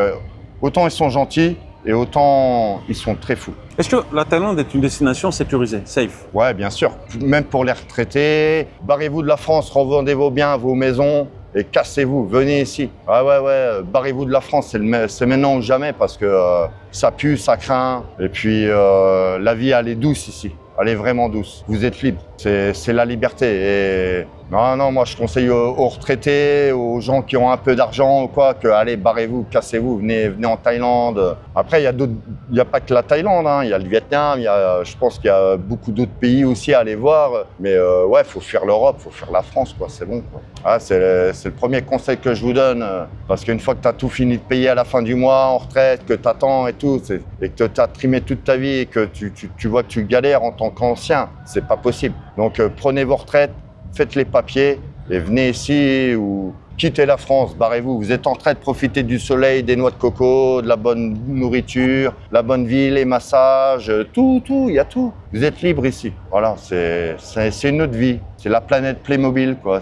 autant ils sont gentils, et autant ils sont très fous. Est-ce que la Thaïlande est une destination sécurisée, safe? Ouais, bien sûr. Même pour les retraités, barrez-vous de la France, revendez vos biens, vos maisons et cassez-vous, venez ici. Ouais, barrez-vous de la France, c'est maintenant ou jamais parce que ça pue, ça craint. Et puis la vie, elle est douce ici. Elle est vraiment douce. Vous êtes libre. C'est la liberté. Et non, moi je conseille aux retraités, aux gens qui ont un peu d'argent ou quoi, que allez, barrez-vous, cassez-vous, venez en Thaïlande. Après, il n'y a pas que la Thaïlande, hein. Il y a le Vietnam, je pense qu'il y a beaucoup d'autres pays aussi à aller voir. Mais ouais, il faut fuir l'Europe, il faut fuir la France, quoi, c'est bon, quoi. C'est le premier conseil que je vous donne. Parce qu'une fois que tu as tout fini de payer à la fin du mois en retraite, que tu attends et tout, et que tu as trimé toute ta vie et que tu vois que tu galères en tant qu'ancien, c'est pas possible. Donc prenez vos retraites, faites les papiers et venez ici ou quittez la France, barrez-vous. Vous êtes en train de profiter du soleil, des noix de coco, de la bonne nourriture, la bonne vie, les massages, tout, il y a tout. Vous êtes libre ici. Voilà, c'est une autre vie. C'est la planète Playmobil, quoi.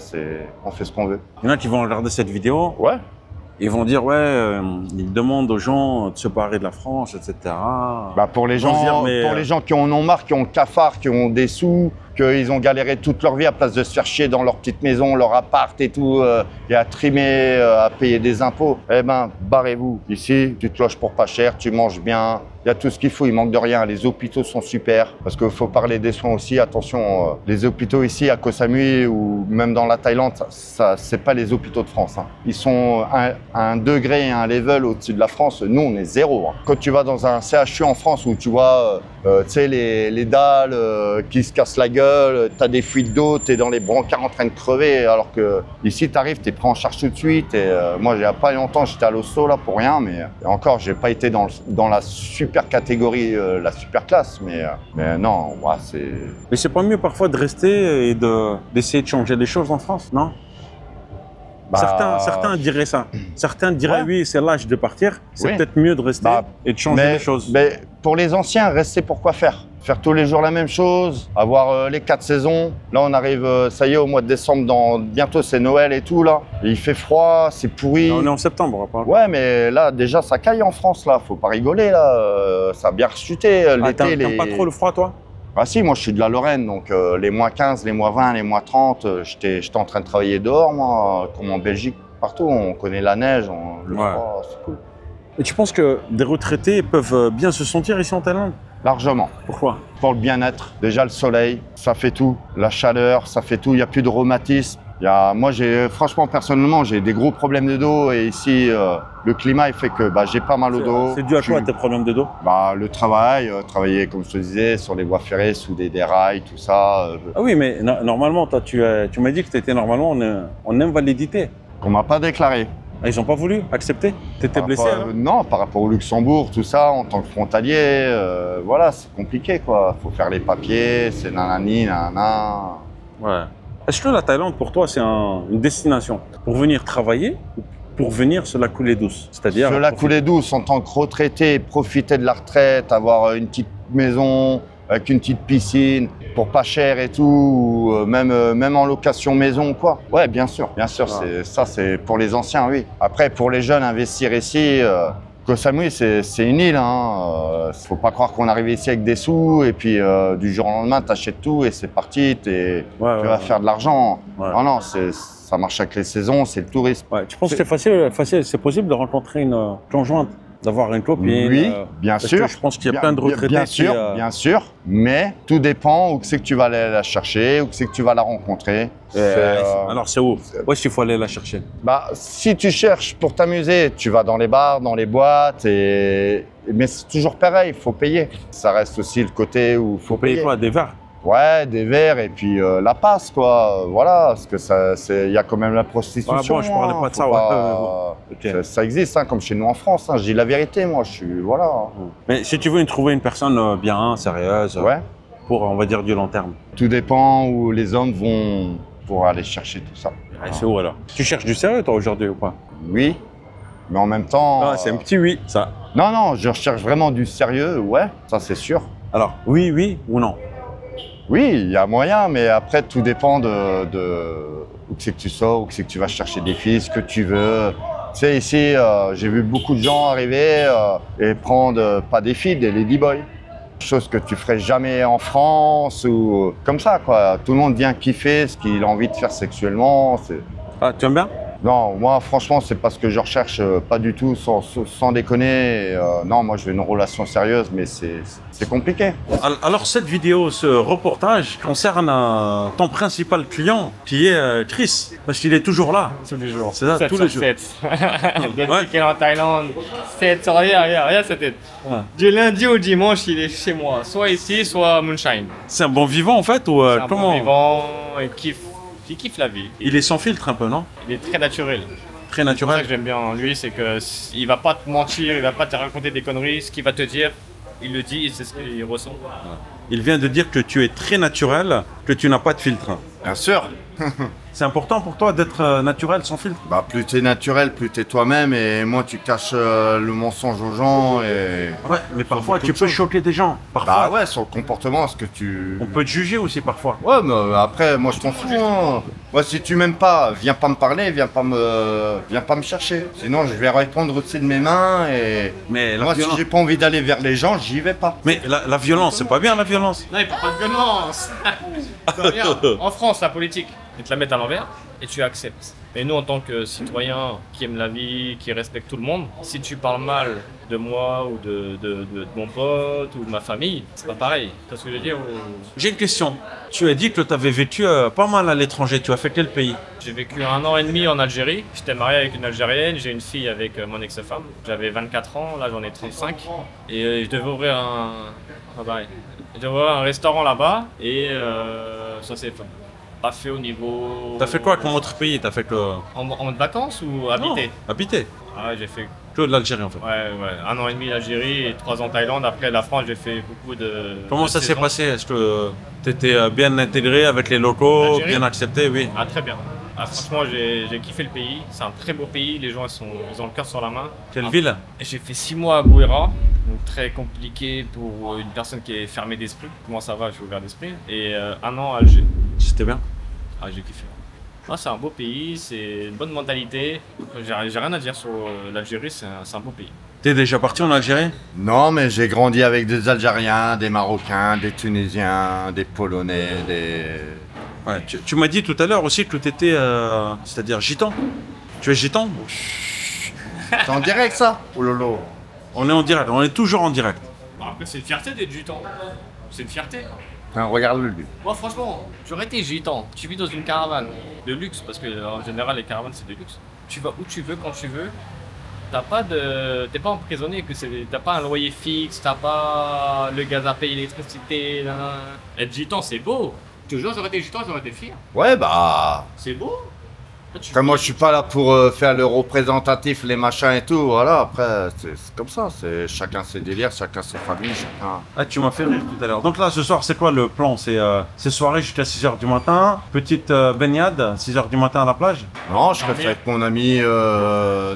On fait ce qu'on veut. Il y en a qui vont regarder cette vidéo. Ouais. Ils vont dire, ils demandent aux gens de se barrer de la France, etc. Bah pour les gens qui en ont marre, qui ont le cafard, qui ont des sous, qu'ils ont galéré toute leur vie à place de se faire chier dans leur petite maison, leur appart et tout, et à trimer, à payer des impôts, eh ben, barrez-vous. Ici, tu te loges pour pas cher, tu manges bien, il y a tout ce qu'il faut, il manque de rien. Les hôpitaux sont super, parce qu'il faut parler des soins aussi. Attention, les hôpitaux ici à Koh Samui ou même dans la Thaïlande, c'est pas les hôpitaux de France. Hein. Ils sont à un degré et un level au-dessus de la France. Nous, on est zéro. Hein. Quand tu vas dans un CHU en France où tu vois, tu sais, les dalles qui se cassent la gueule, tu as des fuites d'eau, tu es dans les brancards en train de crever, alors que ici, tu arrives, tu es pris en charge tout de suite. Et moi, il n'y a pas longtemps, j'étais à l'hosto là pour rien, mais encore, j'ai pas été dans la super catégorie, la super classe, mais non, ouais, c'est... Mais c'est pas mieux parfois de rester et d'essayer de changer les choses en France, non? Certains diraient ça. Certains diraient oui, c'est l'âge de partir. C'est peut-être mieux de rester et de changer les choses. Mais pour les anciens, rester pour quoi faire? Faire tous les jours la même chose, avoir les 4 saisons. Là, on arrive, ça y est, au mois de décembre, bientôt c'est Noël et tout, là. Et il fait froid, c'est pourri. On est en septembre, pas. Ouais, mais là, déjà, ça caille en France, là. Faut pas rigoler, là. Ça a bien rechuté l'été. T'aimes pas trop le froid, toi? Ah si, moi je suis de la Lorraine, donc les moins 15, les moins 20, les moins 30, j'étais en train de travailler dehors, moi, comme en Belgique, partout, on connaît la neige, le froid, c'est cool. Et tu penses que des retraités peuvent bien se sentir ici en Thaïlande? Largement. Pourquoi? Pour le bien-être, déjà le soleil, ça fait tout. La chaleur, ça fait tout. Il n'y a plus de rhumatisme. Moi, franchement, personnellement, j'ai des gros problèmes de dos. Et ici, le climat, il fait que j'ai pas mal au dos. C'est dû à quoi tes problèmes de dos? Le travail, travailler, comme je te disais, sur les voies ferrées, sous des rails, tout ça. Ah oui, mais normalement, toi, tu m'as dit que tu étais normalement en invalidité. Qu'on m'a pas déclaré. Ah, ils n'ont pas voulu accepter? Tu étais blessé alors? Non, par rapport au Luxembourg, tout ça, en tant que frontalier, voilà, c'est compliqué, quoi. Faut faire les papiers, c'est nanani, nanana. Ouais. Est-ce que la Thaïlande, pour toi, c'est une destination pour venir travailler ou pour venir se la couler douce? C'est-à-dire se la couler douce en tant que retraité, profiter de la retraite, avoir une petite maison avec une petite piscine pour pas cher et tout, ou même en location maison, quoi. Ouais, bien sûr, c'est pour les anciens, oui. Après, pour les jeunes, investir ici, Koh Samui, c'est une île, hein. Faut pas croire qu'on arrive ici avec des sous et puis du jour au lendemain, t'achètes tout et c'est parti, tu vas faire de l'argent. Ouais. Non, ça marche avec les saisons, c'est le tourisme. Ouais, tu penses que c'est possible de rencontrer une conjointe, d'avoir une copine? Oui, bien parce sûr. que je pense qu'il y a plein de retraités bien sûr, mais tout dépend où c'est que tu vas aller la chercher, où c'est que tu vas la rencontrer. Alors c'est où? Où est-ce qu'il faut aller la chercher? Si tu cherches pour t'amuser, tu vas dans les bars, dans les boîtes, mais c'est toujours pareil, il faut payer. Ça reste aussi le côté où il faut payer. Quoi, des verres? Ouais, des verres et puis la passe, quoi. Voilà, parce que il y a quand même la prostitution. Ouais, bon, je parlais pas de ça. Okay. Ça existe, hein, comme chez nous en France. Hein. Je dis la vérité, moi, voilà. Mais si tu veux trouver une personne bien, sérieuse, pour, on va dire, du long terme. Tout dépend où les hommes vont pour aller chercher tout ça. C'est où alors? Tu cherches du sérieux, toi, aujourd'hui, ou pas? Oui, mais en même temps... c'est un petit oui, ça. Non, je recherche vraiment du sérieux, ouais, ça c'est sûr. Alors, oui ou non? Oui, il y a moyen, mais après, tout dépend de où c'est que tu sors, où c'est que tu vas chercher des filles, ce que tu veux. Tu sais, ici, j'ai vu beaucoup de gens arriver et prendre, pas des filles, des ladyboys. Chose que tu ferais jamais en France ou comme ça, quoi. Tout le monde vient kiffer ce qu'il a envie de faire sexuellement. Ah, tu aimes bien? Non, moi, franchement, c'est pas ce que je recherche, pas du tout, sans déconner. Non, moi, je veux une relation sérieuse, mais c'est compliqué. Alors, cette vidéo, ce reportage concerne ton principal client, qui est Chris, parce qu'il est toujours là. Tous les jours. C'est ça, tous les jours. Depuis qu'il est en Thaïlande, 7 sur rien, cette tête. Ouais. Du lundi au dimanche, il est chez moi, soit ici, soit à Moonshine. C'est un bon vivant, en fait, ou C'est un comment? bon vivant, il kiffe la vie. Il est sans filtre un peu, non? Il est très naturel. Très C'est ça naturel. que j'aime bien en lui, c'est que il va pas te mentir, il va pas te raconter des conneries. Ce qu'il va te dire, il le dit et c'est ce qu'il ressent. Il vient de dire que tu es très naturel, que tu n'as pas de filtre. Bien sûr. C'est important pour toi d'être naturel, sans filtre? Plus t'es naturel, plus t'es toi-même et moins tu caches le mensonge aux gens. Ouais, mais parfois tu peux choquer des gens. Parfois, ouais, sur le comportement, ce que tu... on peut te juger aussi parfois. Ouais, mais après, moi je t'en fous. Hein. Moi, si tu m'aimes pas, viens pas me parler, viens pas me chercher. Sinon, je vais répondre au-dessus de mes mains et... Mais moi, si j'ai pas envie d'aller vers les gens, j'y vais pas. Mais la violence, c'est pas bien la violence. Non, il parle pas de violence. Regarde, en France, la politique, ils te la mettent à l'envers et tu acceptes. Et nous, en tant que citoyens qui aiment la vie, qui respectent tout le monde, si tu parles mal de moi ou de mon pote ou de ma famille, c'est pas pareil. Tu vois ce que je veux dire? J'ai une question. Tu as dit que tu avais vécu pas mal à l'étranger. Tu as fait quel pays? J'ai vécu 1 an et demi en Algérie. J'étais marié avec une Algérienne, j'ai une fille avec mon ex-femme. J'avais 24 ans, là j'en ai 35. Et je devais ouvrir un restaurant là-bas et ça s'est pas fait au niveau... T'as fait quoi comme autre pays? T'as fait que... En vacances ou habiter? Habiter. Ah ouais, j'ai fait... Que de l'Algérie en fait. Ouais, 1 an et demi l'Algérie et 3 ans Thaïlande. Après la France, j'ai fait beaucoup de... Comment de ça s'est saisons. passé? Est-ce que tu étais bien intégré avec les locaux, L'Algérie? bien accepté? Oui. Ah, très bien. Ah, franchement, j'ai kiffé le pays. C'est un très beau pays. Les gens, ils ont le cœur sur la main. Quelle ville? Et j'ai fait 6 mois à Bouira. Donc très compliqué pour une personne qui est fermée d'esprit. Comment ça va? Je suis ouvert d'esprit. Et 1 an à Alger. C'était bien. Ah, j'ai kiffé. Ah, c'est un beau pays, c'est une bonne mentalité. J'ai rien à dire sur l'Algérie, c'est un beau pays. T'es déjà parti en Algérie? Non, mais j'ai grandi avec des Algériens, des Marocains, des Tunisiens, des Polonais, des... Ouais, tu m'as dit tout à l'heure aussi que tu étais, c'est-à-dire gitan. Tu es gitan? C'est en direct ça? Oh lolo. On est en direct, on est toujours en direct. Après, c'est une fierté d'être gitan. C'est une fierté. Regarde-le lui. Moi, franchement, j'aurais été gitan. Tu vis dans une caravane de luxe, parce que en général, les caravanes, c'est de luxe. Tu vas où tu veux, quand tu veux. T'es pas emprisonné, t'as pas un loyer fixe, t'as pas le gaz à payer, l'électricité. Être gitan, c'est beau. Toujours, j'aurais été gitan, j'aurais été fier. Ouais, bah. C'est beau. Après, moi, je suis pas là pour faire le représentatif, les machins et tout. Voilà, après, c'est comme ça. C'est chacun ses délires, chacun ses familles, chacun. Ah, tu m'as fait rire tout à l'heure. Donc là, ce soir, c'est quoi le plan? C'est soirée jusqu'à 6h du matin, petite baignade, 6h du matin à la plage? Non, je préfère avec mon ami.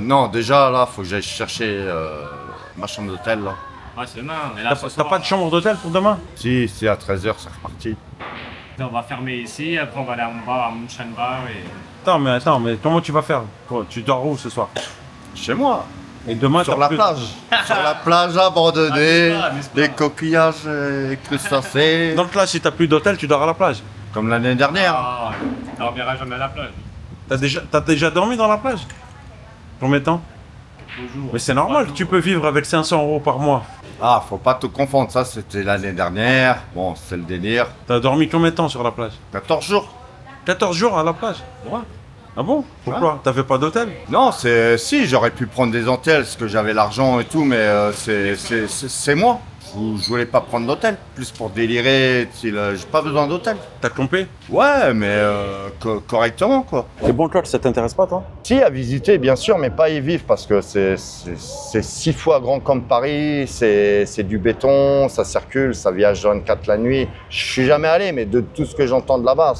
Non, déjà, là, faut que j'aille chercher ma chambre d'hôtel, là. Ouais, c'est demain. Mais là, T'as pas de chambre d'hôtel pour demain? Si, à 13h, c'est reparti. On va fermer ici, après on va aller en bas à Moonshine Bar et... Attends, mais comment tu vas faire? Tu dors où ce soir? Chez moi. Et demain, Sur t'as la plus- plage. Sur la plage abandonnée, Ah, n'est-ce pas des coquillages crustacés. Donc là, si t'as plus d'hôtel, tu dors à la plage. Comme l'année dernière. Ah, tu dormiras jamais à la plage. T'as déjà dormi dans la plage? Combien de temps? Toujours. Mais c'est normal, tu peux vivre avec 500 € par mois. Ah, faut pas tout confondre. Ça, c'était l'année dernière. Bon, c'est le délire. T'as dormi combien de temps sur la plage? 14 jours. 14 jours à la plage? Ouais. Ah bon? Pourquoi? T'avais pas d'hôtel? Non, si, j'aurais pu prendre des hôtels parce que j'avais l'argent et tout, mais c'est moi. Je voulais pas prendre d'hôtel, plus pour délirer, j'ai pas besoin d'hôtel. T'as compris? Ouais, mais correctement, quoi. Les bons cloches, ça t'intéresse pas, toi? Si, à visiter, bien sûr, mais pas y vivre parce que c'est 6 fois grand comme Paris, c'est du béton, ça circule, ça viage 24 la nuit. Je suis jamais allé, mais de tout ce que j'entends de là-bas,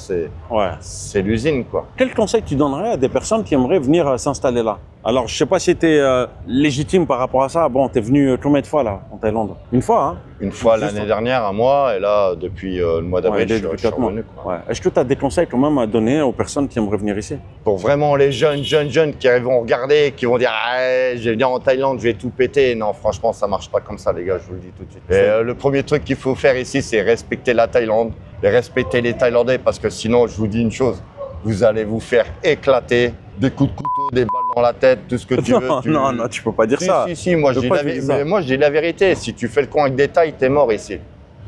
Ouais. c'est l'usine, quoi. Quel conseil tu donnerais à des personnes qui aimeraient venir s'installer là? Alors, je sais pas si t'es légitime par rapport à ça. Bon, t'es venu combien de fois là, en Thaïlande? Une fois, hein? Une fois Juste l'année dernière, un mois, et là, depuis le mois d'avril, je suis quatre mois. revenu, quoi. Ouais. Est-ce que tu as des conseils quand même à donner aux personnes qui aimeraient venir ici? Pour vraiment les jeunes qui vont regarder, qui vont dire ah, je vais venir en Thaïlande, je vais tout péter. Non, franchement, ça marche pas comme ça, les gars, je vous le dis tout de suite. Et, le premier truc qu'il faut faire ici, c'est respecter la Thaïlande, et respecter les Thaïlandais, parce que sinon, je vous dis une chose, vous allez vous faire éclater, des coups de couteau, des balles dans la tête, tout ce que tu veux. Non, tu peux pas dire Si, ça. si, moi je dis la vérité. Si tu fais le con avec des tailles, t'es mort ici.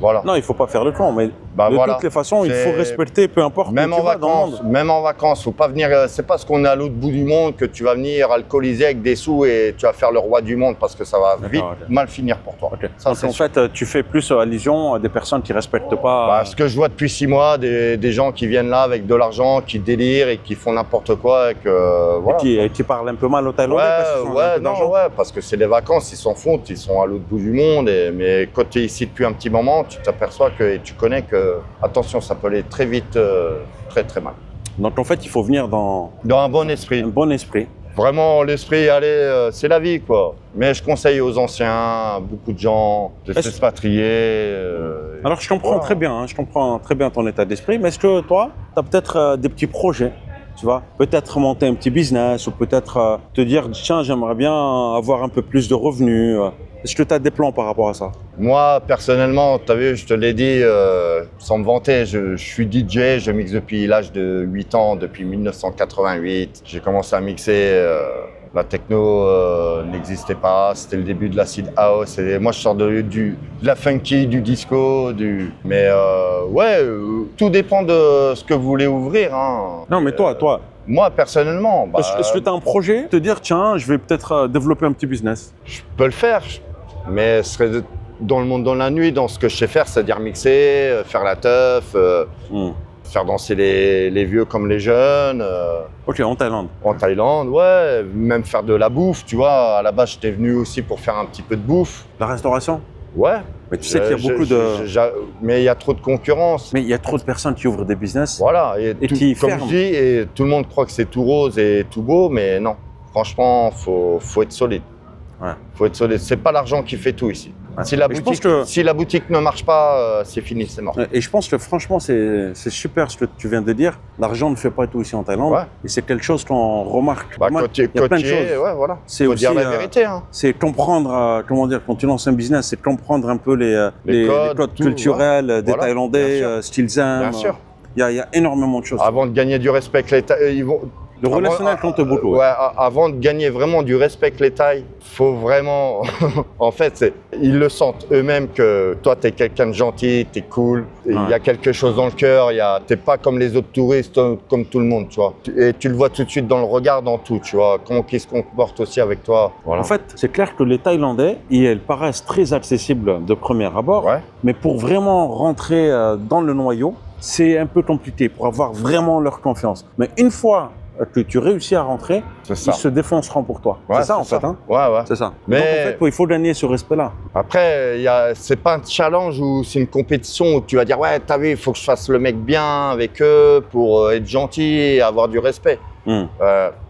Voilà. Non, il faut pas faire le con, mais Bah de voilà. toutes les façons, il faut C'est- respecter, peu importe Même où en tu vas dans le vacances, monde. même en vacances, faut pas venir. C'est parce qu'on est à l'autre bout du monde que tu vas venir alcooliser avec des sous et tu vas faire le roi du monde parce que ça va vite ok. mal finir pour toi. Ok. Ça, Donc c'est en sûr. fait, tu fais plus allusion à des personnes qui respectent pas. Bah, ce que je vois depuis 6 mois, des gens qui viennent là avec de l'argent, qui délirent et qui font n'importe quoi et que voilà. qui parlent un peu mal au Thaïlandais parce qu'ils ont un Ouais, peu d'argent. ouais, parce que c'est des vacances, ils s'en foutent, ils sont à l'autre bout du monde. Mais quand tu es ici depuis un petit moment, tu t'aperçois et tu connais que, attention, ça peut aller très vite, très très mal. Donc en fait, il faut venir dans Dans un bon esprit. un bon esprit. Vraiment, l'esprit, allez, c'est la vie, quoi. Mais je conseille aux anciens, beaucoup de gens, de Est-ce- s'expatrier. Alors je comprends voilà. très bien, hein, je comprends très bien ton état d'esprit, mais est-ce que toi, tu as peut-être des petits projets, tu vois, peut-être monter un petit business ou peut-être te dire, tiens, j'aimerais bien avoir un peu plus de revenus. Est-ce que tu as des plans par rapport à ça? Moi, personnellement, tu as vu, je te l'ai dit, sans me vanter, je suis DJ, je mixe depuis l'âge de 8 ans, depuis 1988. J'ai commencé à mixer, la techno n'existait pas, c'était le début de l'acid house. Et moi, je sors de la funky, du disco, Mais ouais, tout dépend de ce que vous voulez ouvrir. Hein. Non, mais toi, Moi, personnellement, bah, est-ce que tu as un projet, te dire, tiens, je vais peut-être développer un petit business? je peux le faire, mais ce serait dans le monde dans la nuit, dans ce que je sais faire, c'est-à-dire mixer, faire la teuf, faire danser les vieux comme les jeunes. Ok, en Thaïlande. En Thaïlande, ouais, même faire de la bouffe, tu vois. À la base, j'étais venu aussi pour faire un petit peu de bouffe. La restauration? Ouais. Mais tu sais qu'il y a beaucoup de... Mais il y a trop de concurrence. Mais il y a trop de personnes qui ouvrent des business. Voilà. Et qui comme ferment. je dis, et tout le monde croit que c'est tout rose et tout beau, mais non. Franchement, faut être solide. Ouais. Faut être solide. C'est pas l'argent qui fait tout ici. Ouais. Si la Et je pense boutique, si la boutique ne marche pas, c'est fini, c'est mort. Et je pense que franchement, c'est super ce que tu viens de dire. L'argent ne fait pas tout ici en Thaïlande. Ouais. Et c'est quelque chose qu'on remarque. Bah, Pas mal. quand tu Il y a plein de choses. ouais, voilà. C'est Faut aussi, dire la vérité. Hein. C'est comprendre, comment dire, quand tu lances un business, c'est comprendre un peu les codes tout, culturels des Voilà, Thaïlandais, bien sûr. ce qu'ils aiment. Bien sûr. Il y a énormément de choses. Avant de gagner du respect, Le relationnel compte beaucoup. Ouais, avant de gagner vraiment du respect avec les Thaïs, faut vraiment. En fait, ils le sentent eux-mêmes que toi, tu es quelqu'un de gentil, tu es cool. Il y a quelque chose dans le cœur. T'es pas comme les autres touristes, comme tout le monde, tu vois. Et tu le vois tout de suite dans le regard, dans tout, tu vois. Comment ils se comportent aussi avec toi. Voilà. En fait, c'est clair que les Thaïlandais, ils paraissent très accessibles de premier abord. Ouais. Mais pour vraiment rentrer dans le noyau, c'est un peu compliqué pour avoir vraiment leur confiance. Mais une fois que tu réussis à rentrer, ils se défonceront pour toi. Ouais, c'est ça en fait. Hein, ouais, ouais. c'est ça. Mais donc en fait, il faut gagner ce respect-là. Après, c'est pas un challenge ou c'est une compétition où tu vas dire ouais, t'as vu, il faut que je fasse le mec bien avec eux pour être gentil et avoir du respect.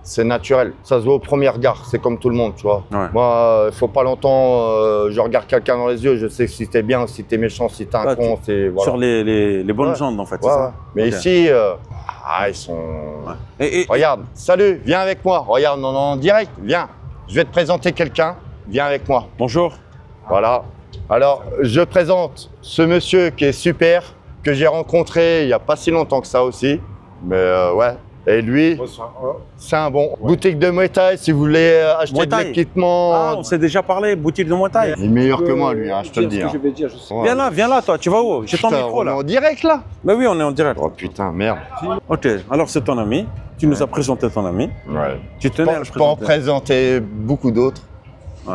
C'est naturel, ça se voit au premier regard, c'est comme tout le monde, tu vois. Ouais. Moi, il faut pas longtemps, je regarde quelqu'un dans les yeux, je sais si t'es bien, si t'es méchant, si t'es un con. Voilà. Sur les bonnes jambes, en fait, c'est ça. Mais ici, ils sont... Regarde, salut, viens avec moi, regarde, non, en direct, viens. Je vais te présenter quelqu'un, viens avec moi. Bonjour. Voilà. Alors, je présente ce monsieur qui est super, que j'ai rencontré il n'y a pas si longtemps que ça aussi. Mais ouais. Et lui, c'est un bon. Ouais. Boutique de Muay Thai, si vous voulez acheter de l'équipement. Ah, on s'est déjà parlé, boutique de Muay Thai. Il est meilleur que moi, lui, hein, je te le dis. Ce que je vais dire, Viens là, toi, tu vas où? J'ai ton micro, là. On est en direct, là? Ben oui, on est en direct. Oh putain, merde. Ok, alors c'est ton ami. Tu nous as présenté ton ami. Ouais. Tu tenais à le présenter. Je peux en présenter beaucoup d'autres. Ouais.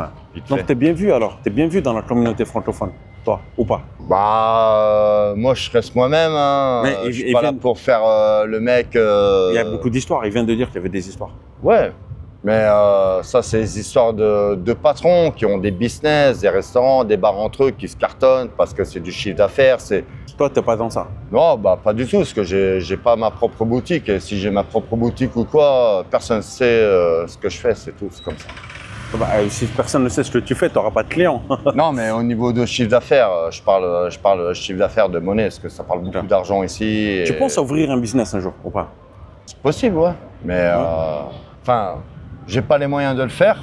Donc t'es bien vu, alors? T'es bien vu dans la communauté francophone, toi, ou pas? Bah, moi, je reste moi-même. Hein. Je suis pas là pour faire le mec. Il y a beaucoup d'histoires. Il vient de dire qu'il y avait des histoires. Ouais, mais ça, c'est des histoires de patrons qui ont des business, des restaurants, des bars entre eux qui se cartonnent parce que c'est du chiffre d'affaires. Toi, t'es pas dans ça? Non, bah pas du tout, parce que j'ai pas ma propre boutique. Et si j'ai ma propre boutique ou quoi, personne ne sait ce que je fais, c'est tout, c'est comme ça. Bah, si personne ne sait ce que tu fais, tu n'auras pas de clients. Non, mais au niveau de chiffre d'affaires, je parle chiffre d'affaires de monnaie, parce que ça parle beaucoup d'argent ici. Tu penses à ouvrir un business un jour ou pas? C'est possible, ouais. Mais enfin, j'ai pas les moyens de le faire,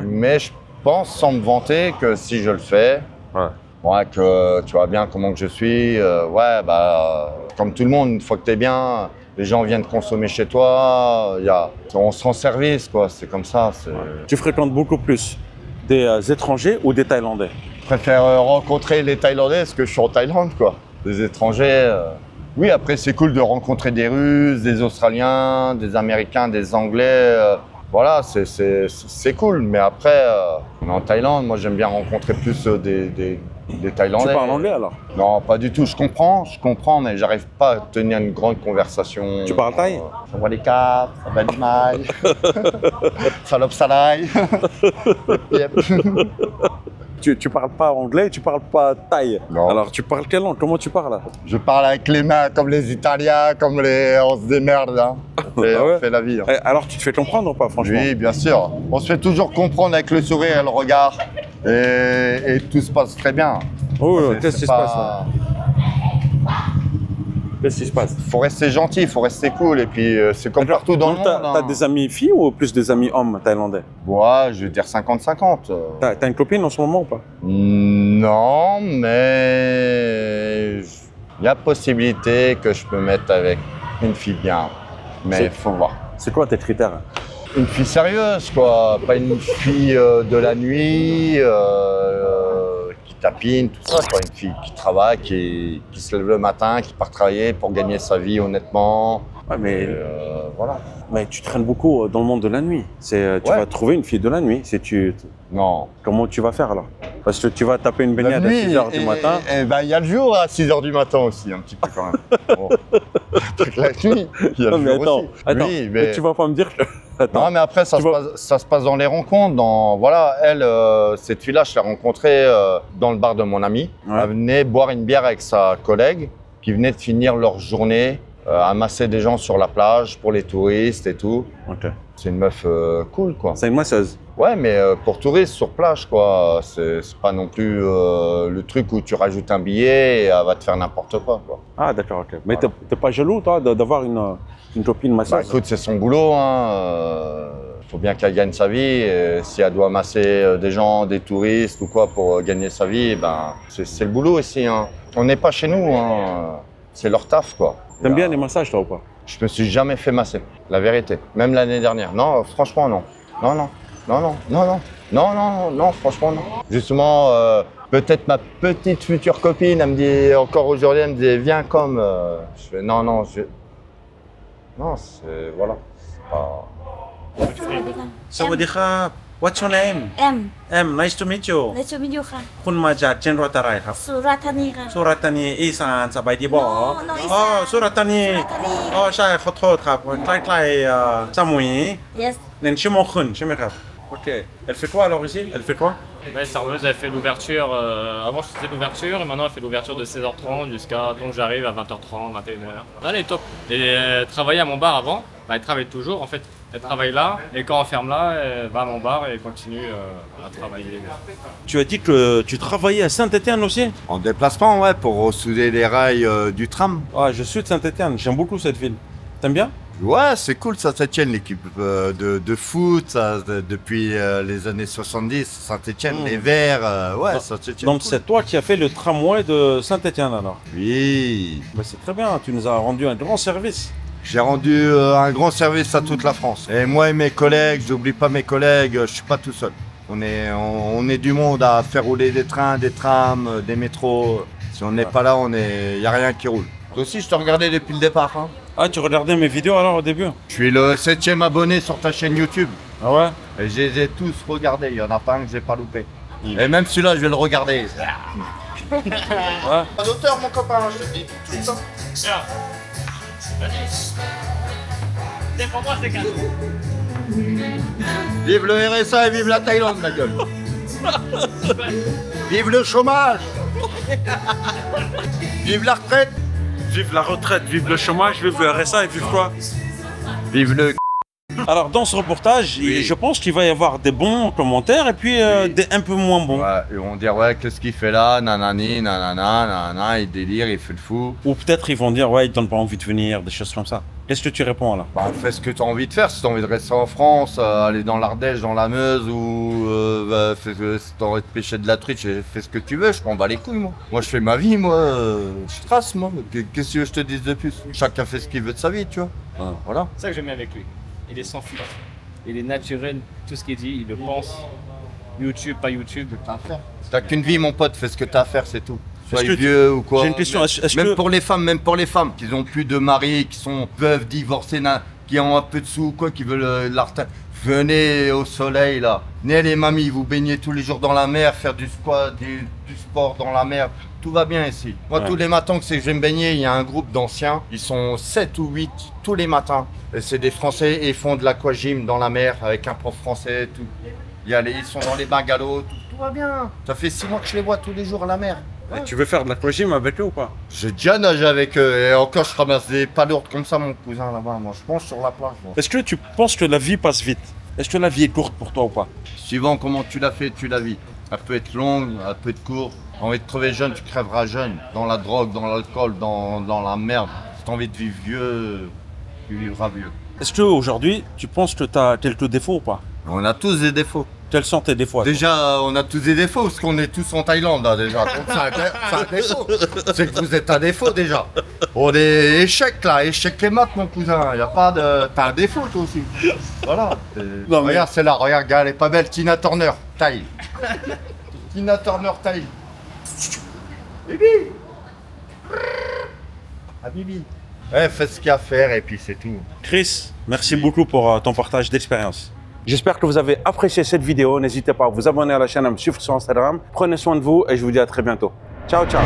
mais je pense, sans me vanter, que si je le fais, que tu vois bien comment que je suis, comme tout le monde, une fois que tu es bien, les gens viennent consommer chez toi, on se rend service, quoi, c'est comme ça. Tu fréquentes beaucoup plus des étrangers ou des Thaïlandais? Je préfère rencontrer les Thaïlandais parce que je suis en Thaïlande, quoi. Des étrangers, oui, après c'est cool de rencontrer des Russes, des Australiens, des Américains, des Anglais, voilà, c'est cool. Mais après, on est en Thaïlande, moi j'aime bien rencontrer plus des Thaïlandais. Tu parles anglais alors? Non, pas du tout. Je comprends, mais j'arrive pas à tenir une grande conversation. Tu parles thaï? Ça va les cartes, ça va du mal. Salope salaï. Tu parles pas anglais, tu parles pas thaï. Non. Alors tu parles quelle langue? Comment tu parles? Je parle avec les mains comme les Italiens, on se démerde. Hein. On fait la vie. Hein. Alors tu te fais comprendre ou pas, franchement? Oui, bien sûr. On se fait toujours comprendre avec le sourire et le regard. Et tout se passe très bien. Oh, qu'est-ce qui se passe là? Qu'est-ce qui se passe? Faut rester gentil, faut rester cool. Et puis c'est comme partout dans le monde. T'as des amis filles ou plus des amis hommes thaïlandais? Ouais, je vais dire 50-50. T'as une copine en ce moment ou pas? Non, mais il y a possibilité que je me mette avec une fille bien. Mais il faut voir. C'est quoi tes critères? Une fille sérieuse, quoi. Pas une fille de la nuit qui tapine, tout ça, quoi. Une fille qui travaille, qui se lève le matin, qui part travailler pour gagner sa vie honnêtement. Ouais, mais voilà. Mais tu traînes beaucoup dans le monde de la nuit. Tu vas trouver une fille de la nuit. Non. Comment tu vas faire alors? Parce que tu vas taper une baignade à 6 h du matin. Il y a le jour à 6 h du matin aussi, un petit peu quand même. Bon. La nuit, il y a le jour aussi. Attends, oui, mais tu vas pas me dire que... Non, mais après, ça se passe dans les rencontres. Voilà, elle, cette fille-là, je l'ai rencontrée dans le bar de mon ami. Ouais. Elle venait boire une bière avec sa collègue qui venait de finir leur journée, amasser des gens sur la plage pour les touristes et tout. Okay. C'est une meuf cool, quoi. C'est une masseuse? Ouais, mais pour touristes sur plage, quoi. C'est pas non plus le truc où tu rajoutes un billet et elle va te faire n'importe quoi. Ah, d'accord, ok. Mais voilà. T'es pas jaloux, toi, d'avoir une copine masseuse? Bah, écoute, c'est son boulot, hein. Faut bien qu'elle gagne sa vie. Et si elle doit masser des gens, des touristes ou quoi pour gagner sa vie, ben, c'est le boulot ici, hein. On n'est pas chez nous, hein. C'est leur taf, quoi. T'aimes bien les massages, toi, ou pas? Je me suis jamais fait masser, la vérité. Même l'année dernière. Non, franchement, non. Non, non, non, non, non, non, non, non, non, franchement, non. Justement, peut-être ma petite future copine, elle me dit, encore aujourd'hui, elle me dit, viens comme. Je fais, non, non, non, c'est. Voilà. C'est pas. Sawadee, what's your name? M Nice to meet you. Nice to meet you ค่ะ คุณมาจากจังหวัดอะไรครับ สุราษฎร์ธานีค่ะ สุราษฎร์ธานีอีสานสบายดีบ่ No, no อีสาน อ๋อสุราษฎร์ธานี สุราษฎร์ธานี อ๋อใช่ขอโทษครับใกล้ๆสมุย Yes 1 ชั่วโมงครึ่งใช่ไหมครับ Ok. Elle fait quoi alors ici? Elle fait quoi? Ouais, serveuse, elle fait l'ouverture. Avant, je faisais l'ouverture et maintenant, elle fait l'ouverture de 16h30 jusqu'à. Donc, j'arrive à 20h30, 21h. Elle est top. Et elle travaillait à mon bar avant. Bah, elle travaille toujours en fait. Elle travaille là et quand on ferme là, elle va à mon bar et continue à travailler. Tu as dit que tu travaillais à Saint-Étienne aussi? En déplacement, ouais, pour souder les rails du tram. Ah, je suis de Saint-Étienne, j'aime beaucoup cette ville. T'aimes bien? Ouais, c'est cool, Saint-Etienne, l'équipe de foot, ça, depuis les années 70, Saint-Etienne, les Verts, ouais, Saint-Etienne. Donc cool. c'est toi qui as fait le tramway de Saint-Étienne alors? Oui, Bah, c'est très bien, tu nous as rendu un grand service. j'ai rendu un grand service à toute la France. Et moi et mes collègues, j'oublie pas mes collègues, je suis pas tout seul. On est du monde à faire rouler des trains, des trams, des métros. Si on n'est pas là, y a rien qui roule. Toi aussi, je te regardais depuis le départ. Hein. Ah, tu regardais mes vidéos alors au début? Je suis le 7e abonné sur ta chaîne YouTube. Ah ouais? Et je les ai tous regardés, il y en a pas un que j'ai pas loupé. Et même celui-là, je vais le regarder. Ouais. Un auteur, mon copain, je te dis tout le temps. C'est pour moi, c'est cadeau. Vive le RSA et vive la Thaïlande, ma gueule. Vive le chômage. Vive la retraite. Vive la retraite, vive le chômage, vive le RSA et vive quoi? Vive le. Alors dans ce reportage, je pense qu'il va y avoir des bons commentaires et puis des un peu moins bons. Ouais, ils vont dire, ouais, qu'est-ce qu'il fait là, nanani, nanana, nanana, il délire, il fait le fou. Ou peut-être ils vont dire, ouais, ils donnent pas envie de venir, des choses comme ça. Qu'est-ce que tu réponds là? Bah, fais ce que tu as envie de faire. Si tu as envie de rester en France, aller dans l'Ardèche, dans la Meuse, ou si tu as envie de pêcher de la truite, fais ce que tu veux, je m'en bats les couilles, moi. Moi, je fais ma vie, moi, je trace, moi. Qu'est-ce que je te dise de plus? Chacun fait ce qu'il veut de sa vie, tu vois. Ouais. Voilà. C'est ça que j'aime bien avec lui. Il est sans filtre. Il est naturel. Tout ce qu'il dit, il le pense. YouTube, pas YouTube. T'as qu'une vie, mon pote, fais ce que t'as à faire, c'est tout. Sois Est-ce que vieux ou quoi. J'ai une question, est-ce Même que... pour les femmes, qui n'ont plus de mari, qui sont veuves, divorcées, qui ont un peu de sous, quoi, qui veulent la retraite. Venez au soleil, là. Venez les mamies, vous baignez tous les jours dans la mer, faire du squat, du sport dans la mer. Tout va bien ici. Moi, Ouais. tous les matins que je vais me baigner, il y a un groupe d'anciens. Ils sont 7 ou 8 tous les matins. Et c'est des Français et ils font de l'aquagym dans la mer avec un prof français. Tout. Ils sont dans les bungalows. Tout va bien. Ça fait 6 mois que je les vois tous les jours à la mer. Ouais. Tu veux faire de l'aquagym avec eux ou pas? J'ai déjà nagé avec eux. Et encore, je ramasse des palourdes comme ça, mon cousin, là-bas. Moi, je pense sur la plage. Moi. Est-ce que tu penses que la vie passe vite? Est-ce que la vie est courte pour toi ou pas? Suivant comment tu l'as fait, tu la vis. Elle peut être longue, elle peut être courte. T'as envie de crever jeune, tu crèveras jeune. Dans la drogue, dans l'alcool, dans la merde. Si t'as envie de vivre vieux, tu vivras vieux. Est-ce qu'aujourd'hui, tu penses que tu as quelques défauts ou pas? On a tous des défauts. Quels sont tes défauts? Déjà, on a tous des défauts, parce qu'on est tous en Thaïlande, là, déjà. Donc, c'est un défaut. C'est que vous êtes un défaut, déjà. On est échec, là. Échec les maths, mon cousin. Y a pas de... T'as un défaut, toi aussi. Voilà. Non, mais- Regarde, c'est là. Regarde, elle est pas belle. Tina Turner, taille. Tina Turner, taille. Bibi. Ah, Bibi. Ouais, fais ce qu'il y a à faire, et puis c'est tout. Chris, merci beaucoup pour ton partage d'expérience. J'espère que vous avez apprécié cette vidéo. N'hésitez pas à vous abonner à la chaîne, à me suivre sur Instagram. Prenez soin de vous et je vous dis à très bientôt. Ciao, ciao.